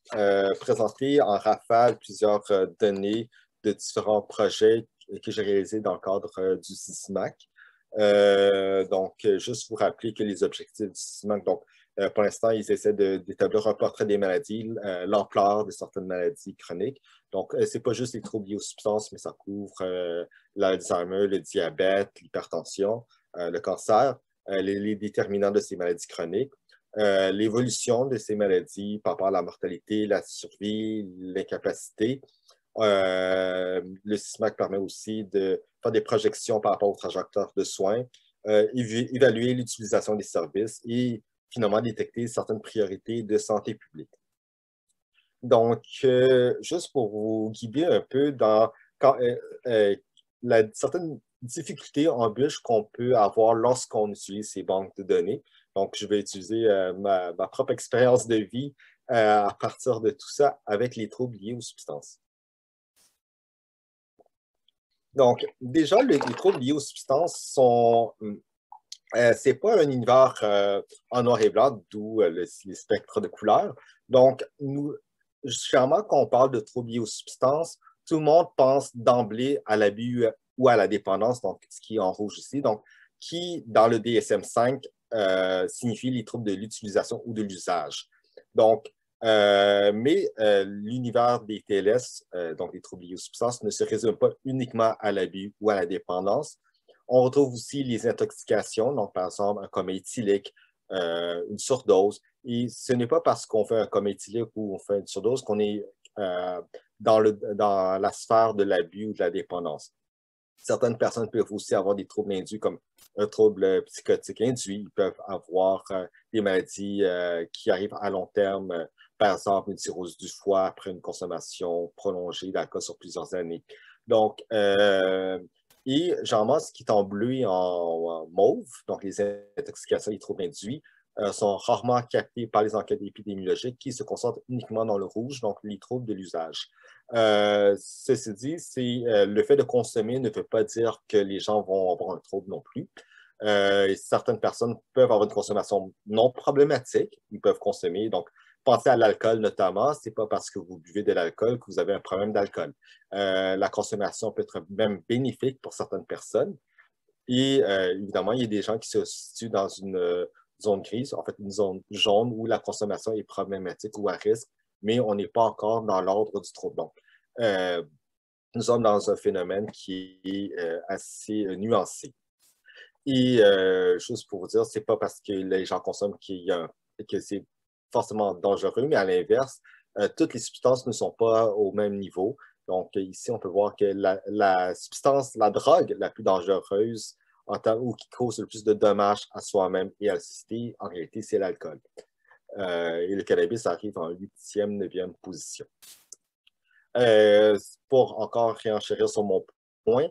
présenter en rafale plusieurs données de différents projets que j'ai réalisés dans le cadre du SISMAC. Donc, juste vous rappeler que les objectifs du SISMAC, donc, pour l'instant, ils essaient d'établir un portrait des maladies, l'ampleur de certaines maladies chroniques. Donc, ce n'est pas juste les troubles liés aux substances, mais ça couvre l'Alzheimer, le diabète, l'hypertension, le cancer, les déterminants de ces maladies chroniques. L'évolution de ces maladies par rapport à la mortalité, la survie, l'incapacité. Le SISMAC permet aussi de faire des projections par rapport aux trajectoires de soins, évaluer l'utilisation des services et finalement détecter certaines priorités de santé publique. Donc, juste pour vous guider un peu dans certaines difficultés, embûches qu'on peut avoir lorsqu'on utilise ces banques de données. Donc, je vais utiliser ma propre expérience de vie à partir de tout ça avec les troubles liés aux substances. Donc, déjà, les troubles liés aux substances sont... c'est pas un univers en noir et blanc, d'où les spectres de couleurs. Donc, généralement, quand on parle de troubles liés aux substances, tout le monde pense d'emblée à l'abus ou à la dépendance, donc ce qui est en rouge ici, donc qui, dans le DSM-5, signifie les troubles de l'utilisation ou de l'usage. Donc, mais l'univers des TLS, donc les troubles liés aux substances, ne se résume pas uniquement à l'abus ou à la dépendance. On retrouve aussi les intoxications, donc par exemple un coma éthylique, une surdose. Et ce n'est pas parce qu'on fait un coma éthylique ou on fait une surdose qu'on est dans la sphère de l'abus ou de la dépendance. Certaines personnes peuvent aussi avoir des troubles induits comme un trouble psychotique induit. Ils peuvent avoir des maladies qui arrivent à long terme, par exemple une cirrhose du foie après une consommation prolongée d'alcool sur plusieurs années. Donc, et généralement, ce qui est en bleu et en mauve, donc les intoxications et les troubles induits, sont rarement captés par les enquêtes épidémiologiques qui se concentrent uniquement dans le rouge, donc les troubles de l'usage. Ceci dit, le fait de consommer ne veut pas dire que les gens vont avoir un trouble non plus. Certaines personnes peuvent avoir une consommation non problématique, ils peuvent consommer. Donc, pensez à l'alcool notamment, ce n'est pas parce que vous buvez de l'alcool que vous avez un problème d'alcool. La consommation peut être même bénéfique pour certaines personnes. Et évidemment, il y a des gens qui se situent dans une zone grise, en fait une zone jaune où la consommation est problématique ou à risque, mais on n'est pas encore dans l'ordre du trouble. Donc, nous sommes dans un phénomène qui est assez nuancé. Et juste pour vous dire, c'est pas parce que les gens consomment que c'est forcément dangereux, mais à l'inverse, toutes les substances ne sont pas au même niveau. Donc ici, on peut voir que la substance, la drogue la plus dangereuse ou qui cause le plus de dommages à soi-même et à la société, en réalité, c'est l'alcool. Et le cannabis arrive en 8e, 9e position. Pour encore réenchérir sur mon point,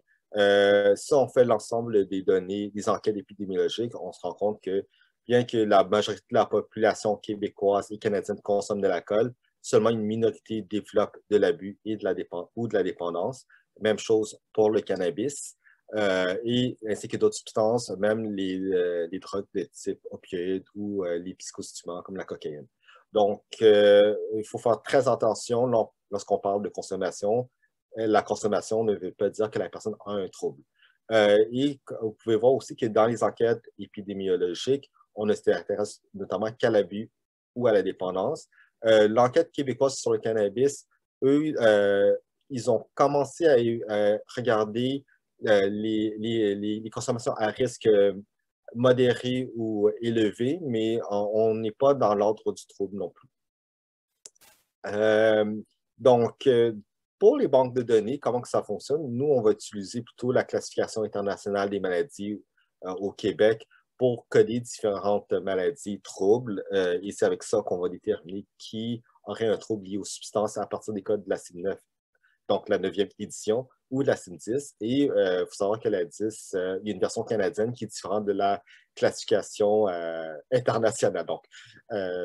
si on fait l'ensemble des données, des enquêtes épidémiologiques, on se rend compte que bien que la majorité de la population québécoise et canadienne consomme de l'alcool, seulement une minorité développe de l'abus et de la dépendance. Même chose pour le cannabis. Ainsi que d'autres substances, même les drogues de type opioïde ou les psychostimulants comme la cocaïne. Donc, il faut faire très attention lorsqu'on parle de consommation. La consommation ne veut pas dire que la personne a un trouble. Et vous pouvez voir aussi que dans les enquêtes épidémiologiques, on ne s'intéresse notamment qu'à l'abus ou à la dépendance. L'enquête québécoise sur le cannabis, eux, ils ont commencé à regarder les consommations à risque modéré ou élevé, mais on n'est pas dans l'ordre du trouble non plus. Donc, pour les banques de données, comment que ça fonctionne? Nous, on va utiliser plutôt la classification internationale des maladies au Québec pour coder différentes maladies, troubles, et c'est avec ça qu'on va déterminer qui aurait un trouble lié aux substances à partir des codes de la CIV-9 donc la 9e édition, ou la CIM10. Et il faut savoir que la 10, il y a une version canadienne qui est différente de la classification internationale. Donc,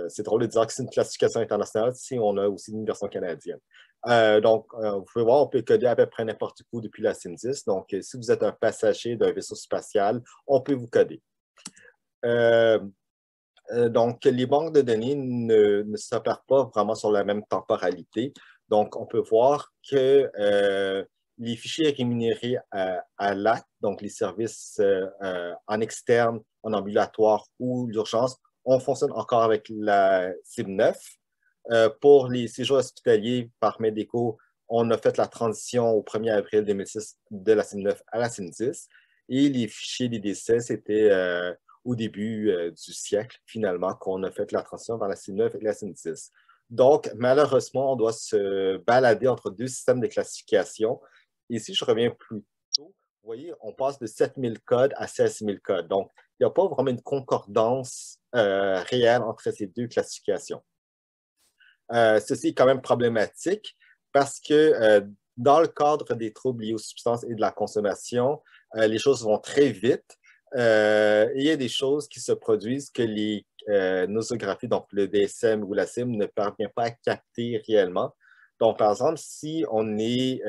c'est drôle de dire que c'est une classification internationale si on a aussi une version canadienne. Vous pouvez voir, on peut coder à peu près n'importe où depuis la CIM10. Donc, si vous êtes un passager d'un vaisseau spatial, on peut vous coder. Donc, les banques de données ne s'opèrent pas vraiment sur la même temporalité. Donc, on peut voir que les fichiers rémunérés à l'acte, donc les services en externe, en ambulatoire ou l'urgence, on fonctionne encore avec la CIM9. Pour les séjours hospitaliers par Medeco, on a fait la transition au 1er avril 2006 de la CIM9 à la CIM10. Et les fichiers des décès, c'était au début du siècle, finalement, qu'on a fait la transition vers la CIM9 et la CIM10. Donc, malheureusement, on doit se balader entre deux systèmes de classification. Ici, je reviens plus tôt. Vous voyez, on passe de 7000 codes à 16 000 codes. Donc, il n'y a pas vraiment une concordance réelle entre ces deux classifications. Ceci est quand même problématique parce que dans le cadre des troubles liés aux substances et de la consommation, les choses vont très vite. Il y a des choses qui se produisent que les nosographies, donc le DSM ou la CIM, ne parvient pas à capter réellement. Donc, par exemple, si on est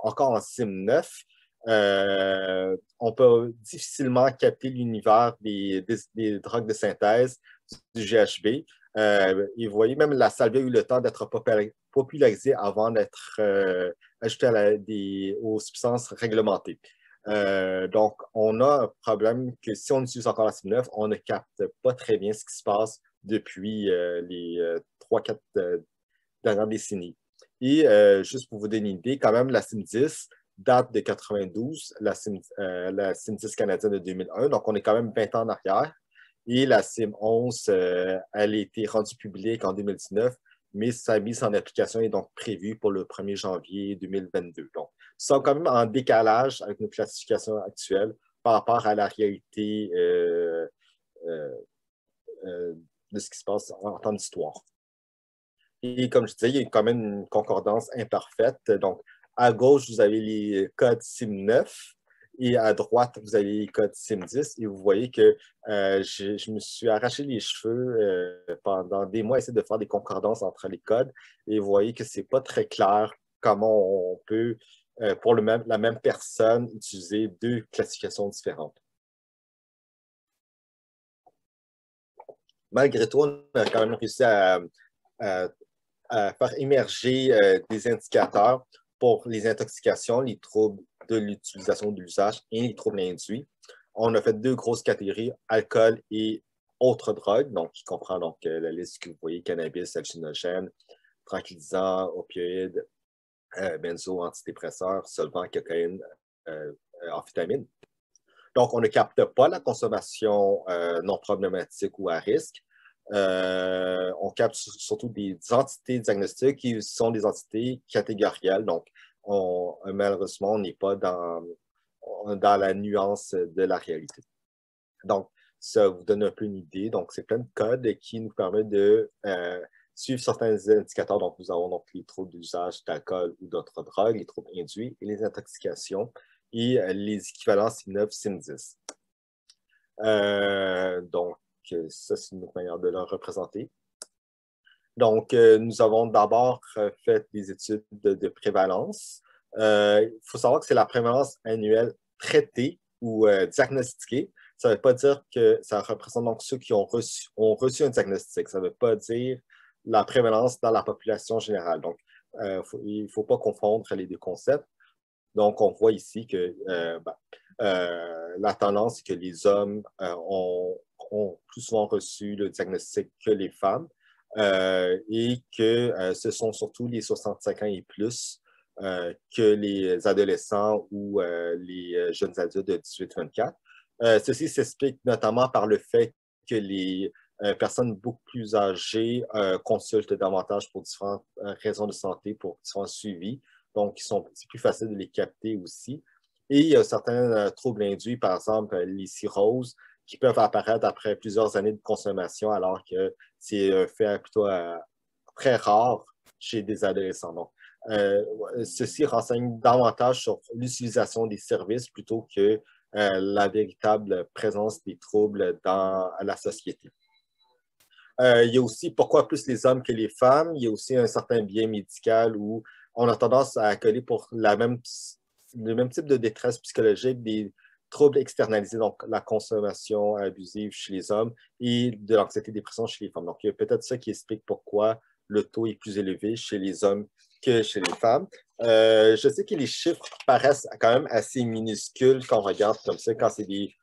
encore en CIM9, on peut difficilement capter l'univers des drogues de synthèse du GHB. Et vous voyez, même la salvia a eu le temps d'être popularisée avant d'être ajoutée aux substances réglementées. Donc, on a un problème que si on utilise encore la CIM9, on ne capte pas très bien ce qui se passe depuis les 3-4 dernières décennies. Et juste pour vous donner une idée, quand même, la CIM10 date de 92, la CIM10 canadienne de 2001, donc on est quand même 20 ans en arrière. Et la CIM11, elle a été rendue publique en 2019, mais sa mise en application est donc prévue pour le 1er janvier 2022. Donc, nous sommes quand même en décalage avec nos classifications actuelles par rapport à la réalité de ce qui se passe en temps d'histoire. Et comme je disais, il y a quand même une concordance imparfaite. Donc, à gauche, vous avez les codes CIM9 et à droite, vous avez les codes CIM10. Et vous voyez que je me suis arraché les cheveux pendant des mois à essayer de faire des concordances entre les codes. Et vous voyez que ce n'est pas très clair comment on peut, pour la même personne, utiliser deux classifications différentes. Malgré tout, on a quand même réussi à faire émerger des indicateurs pour les intoxications, les troubles de l'utilisation de l'usage et les troubles induits. On a fait deux grosses catégories, alcool et autres drogues, donc qui comprend donc la liste que vous voyez, cannabis, hallucinogènes, tranquillisants, opioïdes, benzo, antidépresseurs, solvants, cocaïne, amphétamines. Donc, on ne capte pas la consommation non problématique ou à risque. On capte surtout des entités diagnostiques qui sont des entités catégorielles. Donc, malheureusement, on n'est pas dans la nuance de la réalité. Donc, ça vous donne un peu une idée. Donc, c'est plein de codes qui nous permettent de suivre certains indicateurs. Donc, nous avons donc les troubles d'usage d'alcool ou d'autres drogues, les troubles induits et les intoxications et les équivalents CIM9, CIM10. Donc, ça, c'est une autre manière de le représenter. Donc, nous avons d'abord fait des études de prévalence. Il faut savoir que c'est la prévalence annuelle traitée ou diagnostiquée. Ça ne veut pas dire que ça représente donc ceux qui ont reçu un diagnostic. Ça ne veut pas dire la prévalence dans la population générale. Donc, il ne faut pas confondre les deux concepts. Donc, on voit ici que la tendance, c'est que les hommes ont plus souvent reçu le diagnostic que les femmes et que ce sont surtout les 65 ans et plus que les adolescents ou les jeunes adultes de 18-24. Ceci s'explique notamment par le fait que les personnes beaucoup plus âgées consultent davantage pour différentes raisons de santé, pour différents suivis. Donc, c'est plus facile de les capter aussi. Et il y a certains troubles induits, par exemple les cirrhoses, qui peuvent apparaître après plusieurs années de consommation, alors que c'est un fait plutôt très rare chez des adolescents. Donc, ceci renseigne davantage sur l'utilisation des services plutôt que la véritable présence des troubles dans la société. Il y a aussi pourquoi plus les hommes que les femmes. Il y a aussi un certain biais médical où on a tendance à accoler pour le même type de détresse psychologique des troubles externalisés, donc la consommation abusive chez les hommes et de l'anxiété dépression chez les femmes. Donc, il y a peut-être ça qui explique pourquoi le taux est plus élevé chez les hommes que chez les femmes. Je sais que les chiffres paraissent quand même assez minuscules quand on regarde comme ça, quand c'est des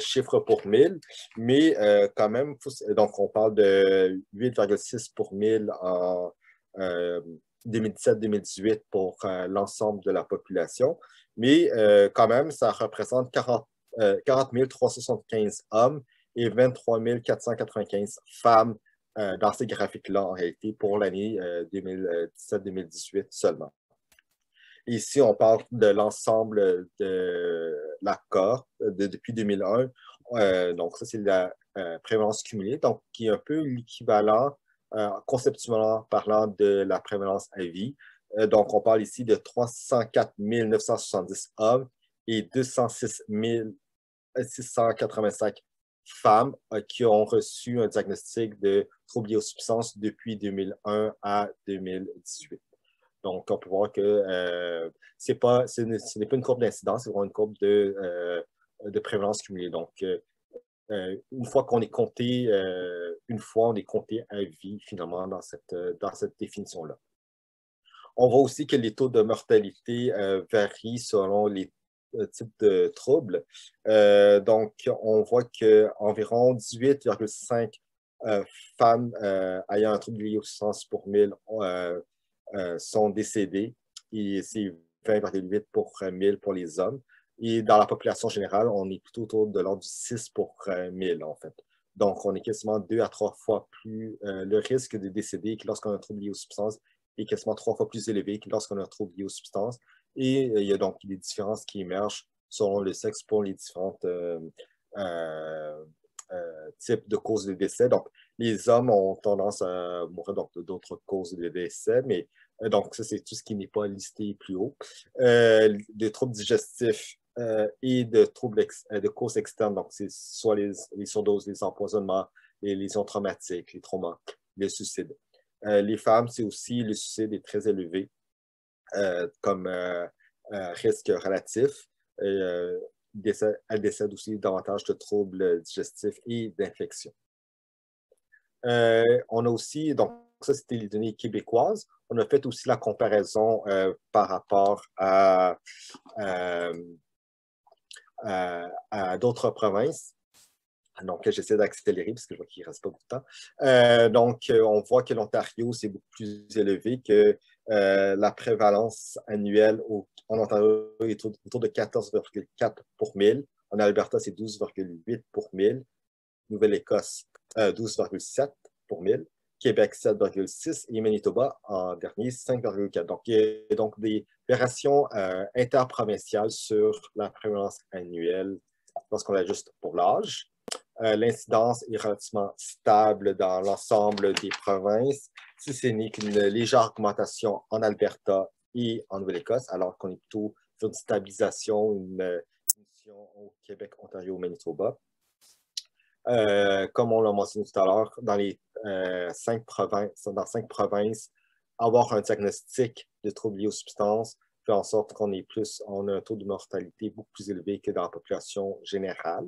chiffres pour 1000, mais quand même, donc on parle de 8,6 pour 1000 en 2017-2018 pour l'ensemble de la population, mais quand même, ça représente 40 375 hommes et 23 495 femmes dans ces graphiques-là, en réalité, pour l'année 2017-2018 seulement. Ici, on parle de l'ensemble de la cohorte depuis 2001. Donc, ça, c'est la prévalence cumulée, donc qui est un peu l'équivalent, conceptuellement parlant, de la prévalence à vie. Donc, on parle ici de 304 970 hommes et 206 685 femmes qui ont reçu un diagnostic de troubles liés aux substances depuis 2001 à 2018. Donc, on peut voir que ce n'est pas une courbe d'incidence, c'est vraiment une courbe de prévalence cumulée. Donc, une fois qu'on est compté, on est compté à vie, finalement, dans cette définition-là. On voit aussi que les taux de mortalité varient selon les types de troubles. Donc, on voit qu'environ 18,5 femmes ayant un trouble lié aux substances pour 1000 sont décédées et c'est 20,8 pour 1000 pour les hommes. Et dans la population générale, on est plutôt autour de l'ordre du 6 pour 1000, en fait. Donc, on est quasiment 2 à 3 fois plus le risque de décéder que lorsqu'on a un trouble lié aux substances est quasiment 3 fois plus élevé que lorsqu'on a un trouble lié aux substances. Et il y a donc des différences qui émergent selon le sexe pour les différentes types de causes de décès. Donc, les hommes ont tendance à mourir d'autres causes de décès, mais donc ça, c'est tout ce qui n'est pas listé plus haut. Des troubles digestifs et de troubles de causes externes, donc c'est soit les surdoses, les empoisonnements, les lésions traumatiques, les traumas, les suicides. Les femmes, c'est aussi le suicide est très élevé comme risque relatif. Elles décèdent aussi davantage de troubles digestifs et d'infections. On a aussi, donc ça c'était les données québécoises, on a fait aussi la comparaison par rapport à d'autres provinces. Donc, j'essaie d'accélérer parce que je vois qu'il ne reste pas beaucoup de temps. Donc, on voit que l'Ontario, c'est beaucoup plus élevé que la prévalence annuelle en Ontario est autour de 14,4 pour 1000. En Alberta, c'est 12,8 pour 1000. Nouvelle-Écosse, 12,7 pour 1000. Québec, 7,6 et Manitoba, en dernier, 5,4. Donc, il y a donc des variations interprovinciales sur la prévalence annuelle lorsqu'on l'ajuste pour l'âge. L'incidence est relativement stable dans l'ensemble des provinces, si ce n'est qu'une légère augmentation en Alberta et en Nouvelle-Écosse, alors qu'on est plutôt sur une stabilisation, une diminution au Québec, Ontario, Manitoba. Comme on l'a mentionné tout à l'heure, dans les 5 provinces, avoir un diagnostic de troubles liés aux substances fait en sorte qu'on a un taux de mortalité beaucoup plus élevé que dans la population générale.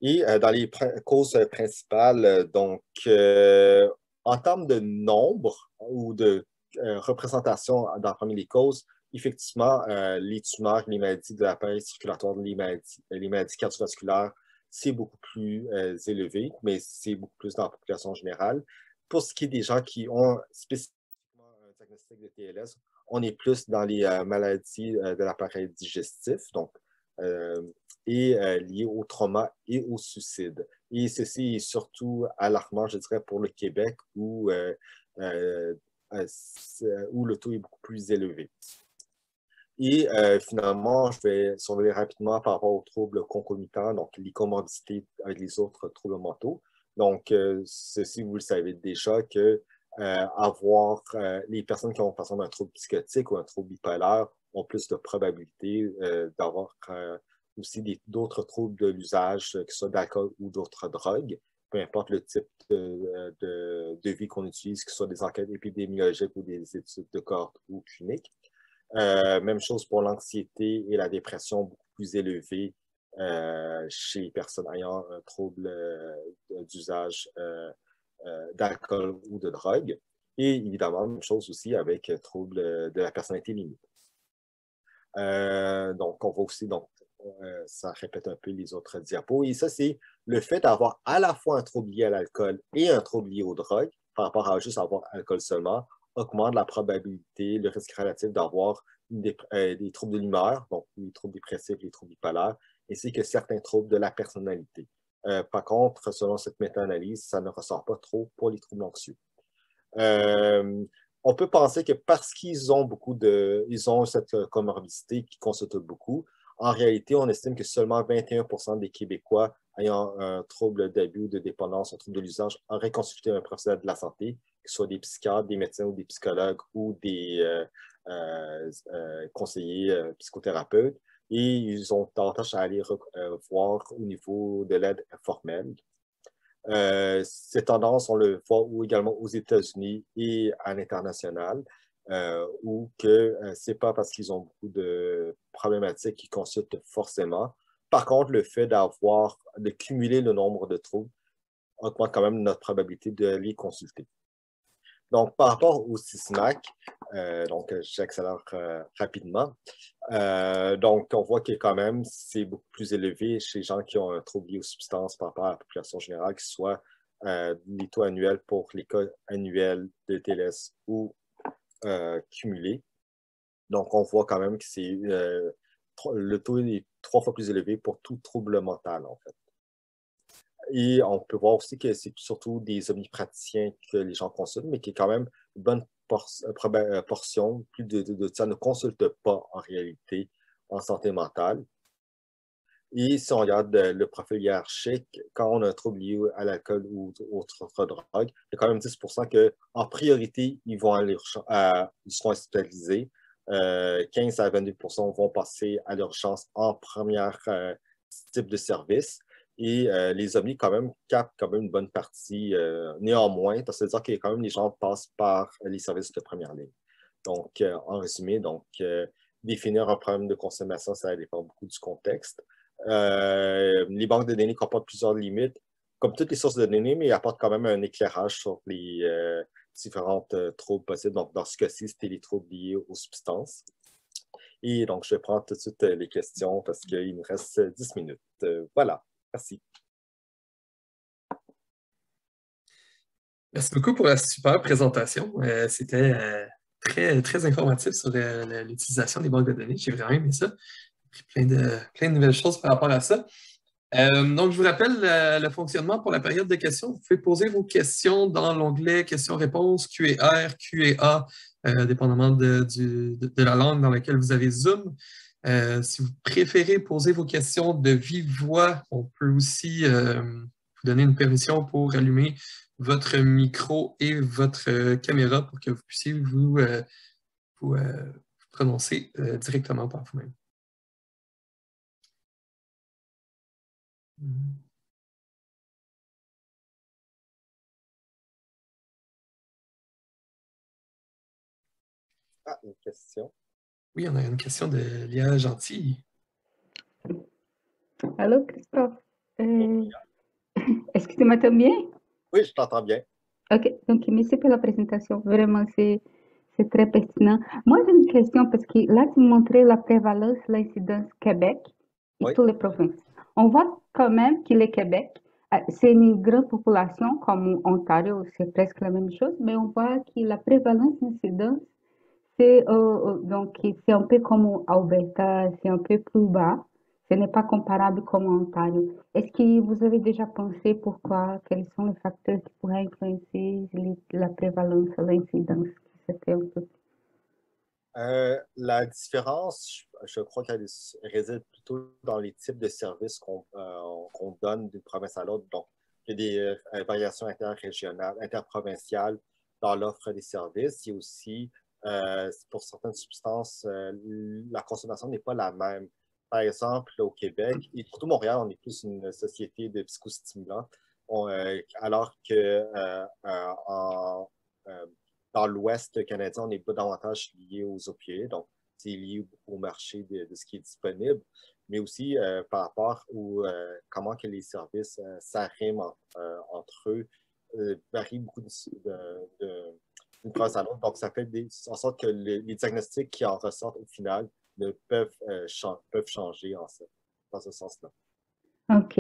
Et dans les causes principales, donc, en termes de nombre ou de représentation parmi les causes, effectivement, les tumeurs, les maladies de l'appareil circulatoire, les maladies cardiovasculaires, c'est beaucoup plus élevé, mais c'est beaucoup plus dans la population générale. Pour ce qui est des gens qui ont spécifiquement un diagnostic de TLS, on est plus dans les maladies de l'appareil digestif, donc et lié au trauma et au suicide. Et ceci est surtout alarmant, je dirais, pour le Québec où le taux est beaucoup plus élevé. Et finalement, je vais surveiller rapidement par rapport aux troubles concomitants, donc les comorbidités avec les autres troubles mentaux. Donc, ceci, vous le savez déjà que avoir les personnes qui ont par exemple un trouble psychotique ou un trouble bipolaire ont plus de probabilité d'avoir aussi d'autres troubles de l'usage, que ce soit d'alcool ou d'autres drogues, peu importe le type de vie qu'on utilise, que ce soit des enquêtes épidémiologiques ou des études de cohorte ou cliniques. Même chose pour l'anxiété et la dépression, beaucoup plus élevée chez les personnes ayant un trouble d'usage d'alcool ou de drogue. Et évidemment, même chose aussi avec trouble de la personnalité limite. Donc, on voit aussi, donc, ça répète un peu les autres diapos. Et ça, c'est le fait d'avoir à la fois un trouble lié à l'alcool et un trouble lié aux drogues, par rapport à juste avoir alcool seulement, augmente la probabilité, le risque relatif d'avoir des troubles de l'humeur, donc les troubles dépressifs, les troubles bipolaires, ainsi que certains troubles de la personnalité. Par contre, selon cette méta-analyse, ça ne ressort pas trop pour les troubles anxieux. On peut penser que parce qu'ils ont ils ont cette comorbidité qui consulte beaucoup, en réalité, on estime que seulement 21% des Québécois ayant un trouble d'abus ou de dépendance, un trouble de l'usage, auraient consulté un professionnel de la santé, que ce soit des psychiatres, des médecins ou des psychologues ou des conseillers psychothérapeutes. Et ils ont tendance à aller voir au niveau de l'aide formelle. Ces tendances, on le voit également aux États-Unis et à l'international, où que c'est pas parce qu'ils ont beaucoup de problématiques qu'ils consultent forcément. Par contre, le fait de cumuler le nombre de troubles augmente quand même notre probabilité de les consulter. Donc, par rapport au CISMAC, donc j'accélère rapidement. Donc, on voit que quand même, c'est beaucoup plus élevé chez les gens qui ont un trouble lié aux substances par rapport à la population générale, que ce soit les taux annuels pour les cas annuels de TLS ou cumulés. Donc, on voit quand même que le taux est 3 fois plus élevé pour tout trouble mental, en fait. Et on peut voir aussi que c'est surtout des omnipraticiens que les gens consultent, mais qui est quand même une bonne portion, plus de tiers ne consultent pas en réalité en santé mentale. Et si on regarde le profil hiérarchique, quand on a un trouble lié à l'alcool ou autre drogue, il y a quand même 10% qu'en priorité, ils vont aller ils seront hospitalisés. 15 à 22% vont passer à l'urgence en premier type de service. Et les omnis, quand même, captent quand même une bonne partie, néanmoins, parce que ça veut dire que quand même, les gens passent par les services de première ligne. Donc, en résumé, définir un problème de consommation, ça dépend beaucoup du contexte. Les banques de données comportent plusieurs limites, comme toutes les sources de données, mais ils apportent quand même un éclairage sur les différentes troubles possibles. Donc, dans ce cas-ci, c'était les troubles liés aux substances. Et donc, je vais prendre tout de suite les questions parce qu'il me reste 10 minutes. Voilà, merci. Merci beaucoup pour la super présentation. C'était très, très informatif sur l'utilisation des banques de données. J'ai vraiment aimé ça. J'ai appris plein de nouvelles choses par rapport à ça. Donc, je vous rappelle le fonctionnement pour la période de questions. Vous pouvez poser vos questions dans l'onglet questions-réponses, Q&R, Q&A, dépendamment de la langue dans laquelle vous avez Zoom. Si vous préférez poser vos questions de vive voix, on peut aussi vous donner une permission pour allumer votre micro et votre caméra pour que vous puissiez vous prononcer directement par vous-même. Ah, une question. Oui, on a une question de Léa Gentil. Allô, Christophe. Est-ce que tu m'entends bien? Oui, je t'entends bien. Ok, donc merci pour la présentation. Vraiment, c'est très pertinent. Moi, j'ai une question parce que là, tu montrais la prévalence, l'incidence Québec et Oui. toutes les provinces. On voit quand même que le Québec, c'est une grande population comme Ontario, c'est presque la même chose, mais on voit que la prévalence d'incidence, donc, c'est un peu comme Alberta, c'est un peu plus bas. Ce n'est pas comparable comme Ontario. Est-ce que vous avez déjà pensé pourquoi, quels sont les facteurs qui pourraient influencer la prévalence, l'incidence? C'était un peu... La différence, je crois qu'elle réside plutôt dans les types de services qu'on donne d'une province à l'autre. Donc, il y a des variations interrégionales, interprovinciales dans l'offre des services. Il y a aussi, pour certaines substances, la consommation n'est pas la même. Par exemple, au Québec, et surtout Montréal, on est plus une société de psychostimulants, alors que dans l'Ouest canadien, on est pas davantage lié aux opioïdes. Donc, c'est lié au marché de ce qui est disponible, mais aussi par rapport à comment que les services s'arriment entre eux, varient beaucoup d'une province à l'autre. Donc, ça fait en sorte que les diagnostics qui en ressortent au final peuvent changer dans ce sens-là. OK.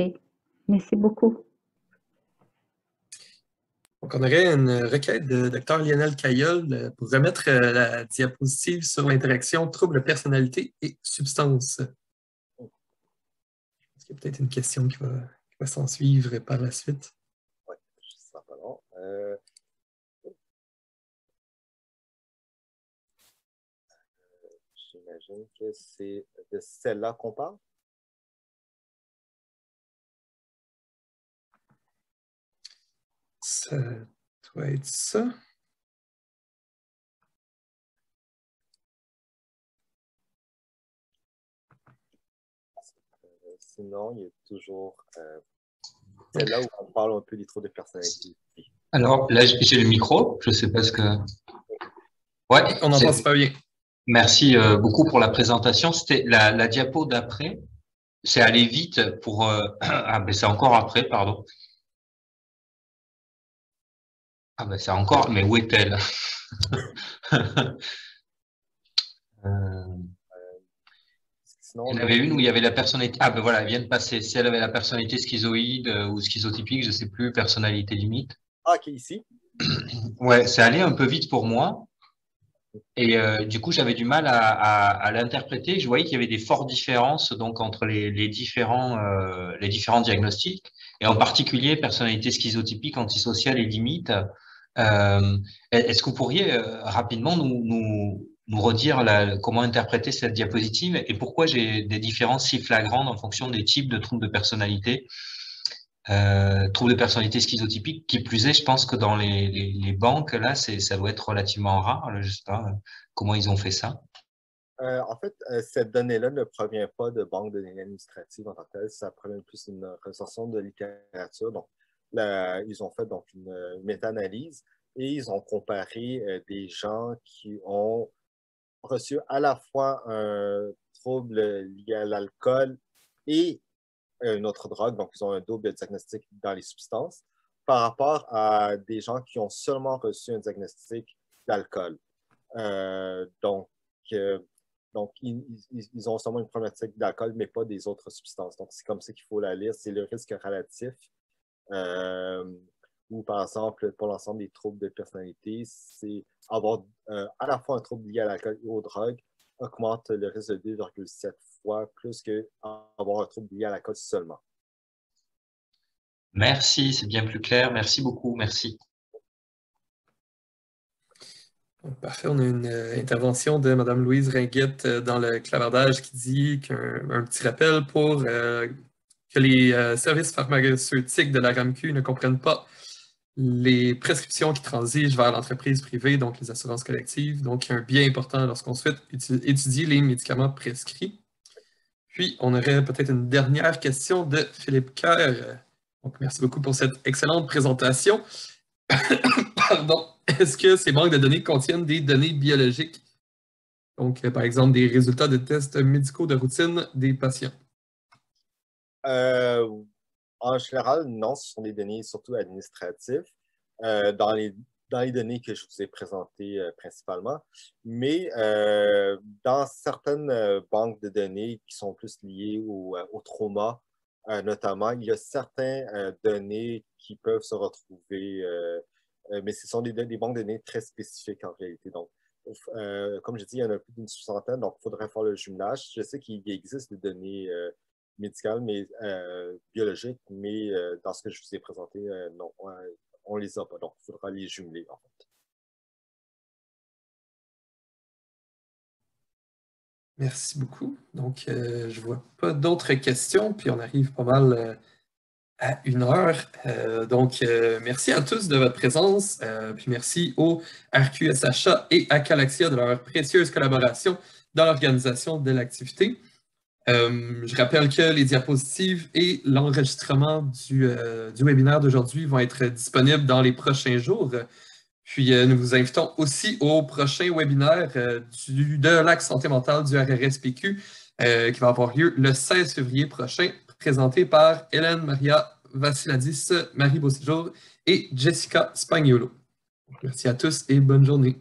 Merci beaucoup. Donc, on aurait une requête de Dr Lionel Cailleul pour remettre la diapositive sur l'interaction trouble de personnalité et substance. Est-ce qu'il y a peut-être une question qui va s'en suivre par la suite? Oui, je ne sais pas long. J'imagine que c'est de celle-là qu'on parle. Ça doit être ça. Sinon, il y a toujours celle-là où on parle un peu des troubles de personnalité. Alors, là, j'ai le micro. Je ne sais pas ce que... Ouais, on n'entend pas bien. Merci beaucoup pour la présentation. C'était la diapo d'après. C'est aller vite pour... Ah, ben c'est encore après, pardon. Ah, ben c'est encore... Mais où est-elle? Il y en avait une où il y avait la personnalité... Ah, ben voilà, elle vient de passer. Si elle avait la personnalité schizoïde ou schizotypique, je ne sais plus, personnalité limite. Ah, OK, ici. Ouais, c'est allé un peu vite pour moi. Et du coup, j'avais du mal à l'interpréter. Je voyais qu'il y avait des fortes différences donc entre les différents diagnostics, et en particulier personnalité schizotypique, antisociale et limite. Est-ce que vous pourriez rapidement nous redire comment interpréter cette diapositive et pourquoi j'ai des différences si flagrantes en fonction des types de troubles de personnalité? Troubles de personnalité schizotypique, qui plus est, je pense que dans les banques, là, ça doit être relativement rare. Là, je sais pas comment ils ont fait ça. En fait, cette donnée-là ne provient pas de banques de données administratives en tant que telles, ça provient plus d'une recension de littérature. Donc, ils ont fait donc une méta-analyse et ils ont comparé des gens qui ont reçu à la fois un trouble lié à l'alcool et une autre drogue, donc ils ont un double diagnostic dans les substances, par rapport à des gens qui ont seulement reçu un diagnostic d'alcool. Donc, ils ont seulement une problématique d'alcool, mais pas des autres substances. Donc, c'est comme ça qu'il faut la lire. C'est le risque relatif. Ou, par exemple, pour l'ensemble des troubles de personnalité, c'est avoir à la fois un trouble lié à l'alcool et aux drogues augmente le risque de 2,7 fois plus qu'avoir un trouble lié à l'alcool seulement. Merci, c'est bien plus clair. Merci beaucoup. Merci. Parfait, on a une intervention de Mme Louise Ringuette dans le clavardage qui dit qu'un petit rappel pour que les services pharmaceutiques de la RAMQ ne comprennent pas les prescriptions qui transigent vers l'entreprise privée, donc les assurances collectives. Donc, un bien important lorsqu'on souhaite étudier les médicaments prescrits. Puis, on aurait peut-être une dernière question de Philippe Kerr. Donc, merci beaucoup pour cette excellente présentation. Pardon. Est-ce que ces banques de données contiennent des données biologiques? Donc, par exemple, des résultats de tests médicaux de routine des patients? En général, non, ce sont des données surtout administratives dans les données que je vous ai présentées principalement. Mais dans certaines banques de données qui sont plus liées au trauma, notamment, il y a certaines données qui peuvent se retrouver, mais ce sont des banques de données très spécifiques en réalité. Donc, comme je dis, il y en a plus d'une soixantaine, donc il faudrait faire le jumelage. Je sais qu'il existe des données médicales, mais biologiques, mais dans ce que je vous ai présenté, non, on ne les a pas. Donc, il faudra les jumeler, en fait. Merci beaucoup. Donc, je ne vois pas d'autres questions, puis on arrive pas mal à 1 heure. Donc, merci à tous de votre présence, puis merci au RQSHA et à Calaxia de leur précieuse collaboration dans l'organisation de l'activité. Je rappelle que les diapositives et l'enregistrement du webinaire d'aujourd'hui vont être disponibles dans les prochains jours. Puis, nous vous invitons aussi au prochain webinaire de l'Axe Santé mentale du RRSPQ qui va avoir lieu le 16 février prochain, présenté par Hélène Maria Vassiladis, Marie Beauséjour et Jessica Spagnuolo. Merci à tous et bonne journée.